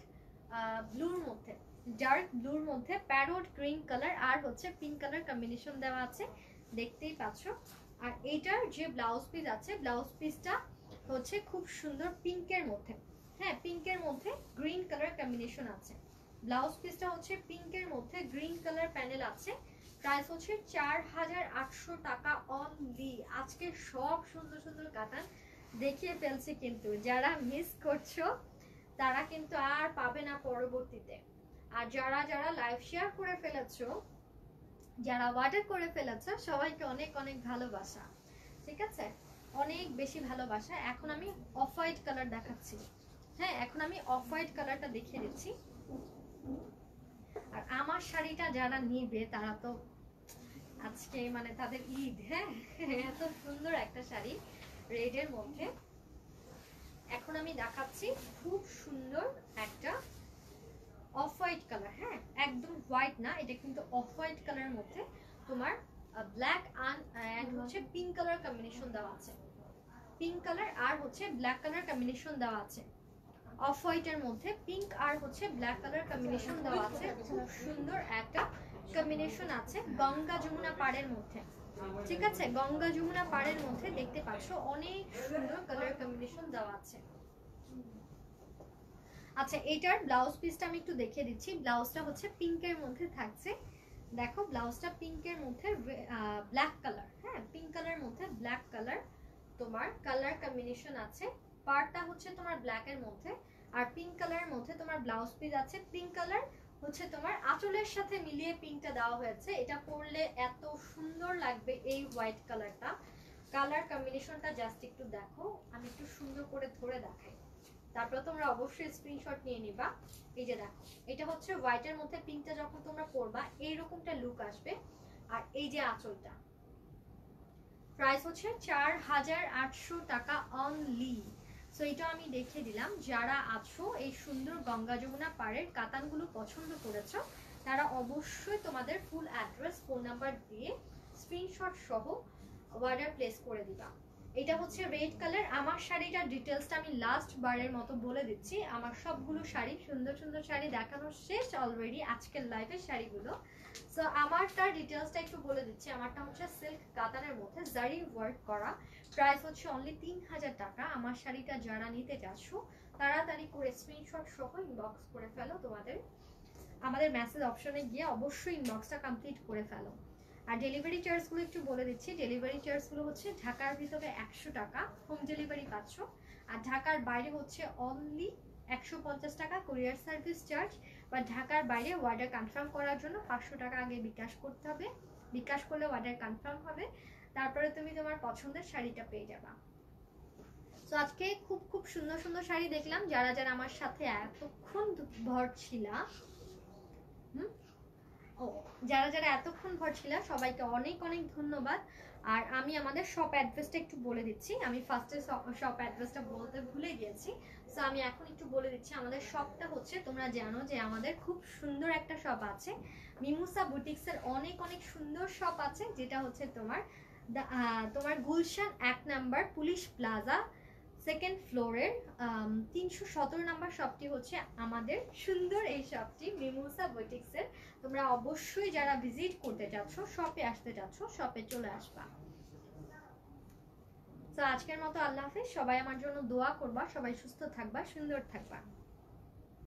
ব্লুর মধ্যে, ডার্ক ব্লুর মধ্যে প্যারোট গ্রিন কালার আর হচ্ছে পিঙ্ক কালার কম্বিনেশন দেওয়া আছে, দেখতেই পাচ্ছ। আর এইটার যে ব্লাউজ পিস আছে, ব্লাউজ পিসটা হচ্ছে খুব সুন্দর পিঙ্কের মধ্যে, হ্যাঁ পিঙ্কের মধ্যে গ্রিন কালার কম্বিনেশন আছে। ব্লাউজ পিসটা হচ্ছে পিঙ্কের মধ্যে গ্রিন কালার প্যানেল আছে। প্রাইস হচ্ছে 4800 টাকা অনলি। আজকে সব সুন্দর সুন্দর কাতান দেখিয়ে ফেলছি, কিন্তু যারা মিস করছো তারা কিন্তু আর পাবে না পরবর্তীতে। আর যারা যারা লাইভ শেয়ার করে ফেলেছো, যারা অর্ডার করে ফেলেছো, সবাইকে অনেক অনেক ভালোবাসা, ঠিক আছে, অনেক বেশি ভালোবাসা। এখন আমি অফ হোয়াইট কালার দেখাচ্ছি, হ্যাঁ এখন আমি অফ হোয়াইট কালারটা দেখিয়ে দিচ্ছি। আর আমার শাড়িটা যারা নিবে তারা তো আজকে মানে তাদের ঈদ, হ্যাঁ এত সুন্দর একটা শাড়ি রেডের মধ্যে। এখন আমি দেখাচ্ছি খুব সুন্দর একটা অফ হোয়াইট কালার, হ্যাঁ একদম হোয়াইট না, এটা কিন্তু অফ হোয়াইট কালারের মধ্যে তোমার ব্ল্যাক অ্যান্ড হচ্ছে পিঙ্ক কালার কম্বিনেশন দেওয়া আছে, পিঙ্ক কালার আর হচ্ছে ব্ল্যাক কালার কম্বিনেশন দেওয়া আছে। অফ হোয়াইটের মধ্যে পিঙ্ক আর হচ্ছে ব্ল্যাক কালার কম্বিনেশন দেওয়া আছে, খুব সুন্দর একটা কম্বিনেশন আছে গঙ্গা যমুনা পাড়ের মধ্যে, ঠিক আছে গঙ্গা যমুনা পাড়ের মধ্যে দেখতে পাচ্ছ অনেক সুন্দর কালার কম্বিনেশন দেওয়া আছে। আচ্ছা, এটার ব্লাউজ পিসটা আমি একটু দেখিয়ে দিচ্ছি। ব্লাউজটা হচ্ছে পিঙ্কের মধ্যে থাকছে, দেখো ব্লাউজটা পিঙ্কের মধ্যে ব্ল্যাক কালার, হ্যাঁ পিঙ্ক কালারের মধ্যে ব্ল্যাক কালার তোমার কালার কম্বিনেশন আছে। পার্টটা হচ্ছে তোমার ব্ল্যাকের মধ্যে আর পিঙ্ক কালারের মধ্যে তোমার ব্লাউজ পিস আছে। পিঙ্ক কালার হচ্ছে তোমার আঁচলের সাথে মিলিয়ে পিঙ্কটা দেওয়া হয়েছে, এটা পরলে এত সুন্দর লাগবে এই হোয়াইট কালারটা। কালার কম্বিনেশনটা জাস্ট একটু দেখো, আমি একটু সুন্দর করে ধরে দেখাই, তারপর তোমরা অবশ্যই স্ক্রিনশট নিয়ে নিবা। এই যে দেখো, এটা হচ্ছে হোয়াইটের মধ্যে পিঙ্কটা যখন তোমরা পরবা এইরকমটা লুক আসবে। আর এই যে আঁচলটা, প্রাইস হচ্ছে 4800 টাকা অনলি। সো এটা আমি দেখিয়ে দিলাম। যারা আছো এই সুন্দর গঙ্গা যমুনা পাড়ের কাতানগুলো পছন্দ করেছো, তারা অবশ্যই তোমাদের ফুল অ্যাড্রেস ফোন নাম্বার দিয়ে স্ক্রিনশট সহ অর্ডার প্লেস করে দিবা। এটা হচ্ছে রেড কালার। আমার শাড়িটার ডিটেলসটা আমি লাস্ট বারের মতো বলে দিচ্ছি। আমার সবগুলো শাড়ি, সুন্দর সুন্দর শাড়ি দেখানো শেষ অলরেডি আজকের লাইভের শাড়িগুলো। সো আমারটার ডিটেলসটা একটু বলে দিচ্ছি। আমারটা হচ্ছে সিল্ক কাতানের মধ্যে জারি ওয়ার্ক করা, প্রাইস হচ্ছে অনলি 3000 টাকা। আমার শাড়িটা যারা নিতে চাচ্ছ তাড়াতাড়ি করে স্ক্রিনশট সহ ইনবক্স করে ফেলো, তোমাদের আমাদের মেসেজ অপশনে গিয়ে অবশ্যই ইনবক্সটা কমপ্লিট করে ফেলো। আর ডেলিভারি চার্জগুলো একটু বলে দিচ্ছি। ডেলিভারি চার্জগুলো হচ্ছে ঢাকার ভিতরে 100 টাকা হোম ডেলিভারি পাচ্ছ, আর ঢাকার বাইরে হচ্ছে অনলি 150 টাকা কুরিয়ার সার্ভিস চার্জ। বা ঢাকার বাইরে অর্ডার কনফার্ম করার জন্য 500 টাকা আগে বিকাশ করতে হবে, বিকাশ করলে অর্ডার কনফার্ম হবে। তারপরে তুমি তোমার পছন্দের শাড়িটা পেয়ে যাবা। তো আজকে খুব খুব সুন্দর সুন্দর শাড়ি দেখলাম। যারা যারা আমার সাথে এতক্ষণ ভর ছিলা, ও যারা যারা এতক্ষণ ভর ছিলা সবাইকে অনেক অনেক ধন্যবাদ। আর আমি আমাদের শপ অ্যাড্রেসটা একটু বলে দিচ্ছি। আমি ফার্স্টে শপ অ্যাড্রেসটা বলতে ভুলে গিয়েছি, সো আমি এখন একটু বলে দিচ্ছি। আমাদের শপটা হচ্ছে, তোমরা জানো যে আমাদের খুব সুন্দর একটা শপ আছে মিমোসা বুটিক্সের, অনেক অনেক সুন্দর শপ আছে, যেটা হচ্ছে তোমার Gulshan 1 number police plaza second ফ্লোরের 317 নাম্বার শপটি হচ্ছে আমাদের সুন্দর এই শপটি মিমোসা বুটিক্সের। তোমরা অবশ্যই যারা ভিজিট করতে যাচ্ছ, শপে আসতে যাচ্ছ, শপে চলে আসবা। তো আজকের মতো আল্লাহ হাফেজ। সবাই আমার জন্য দোয়া করবা, সবাই সুস্থ থাকবা, সুন্দর থাকবা।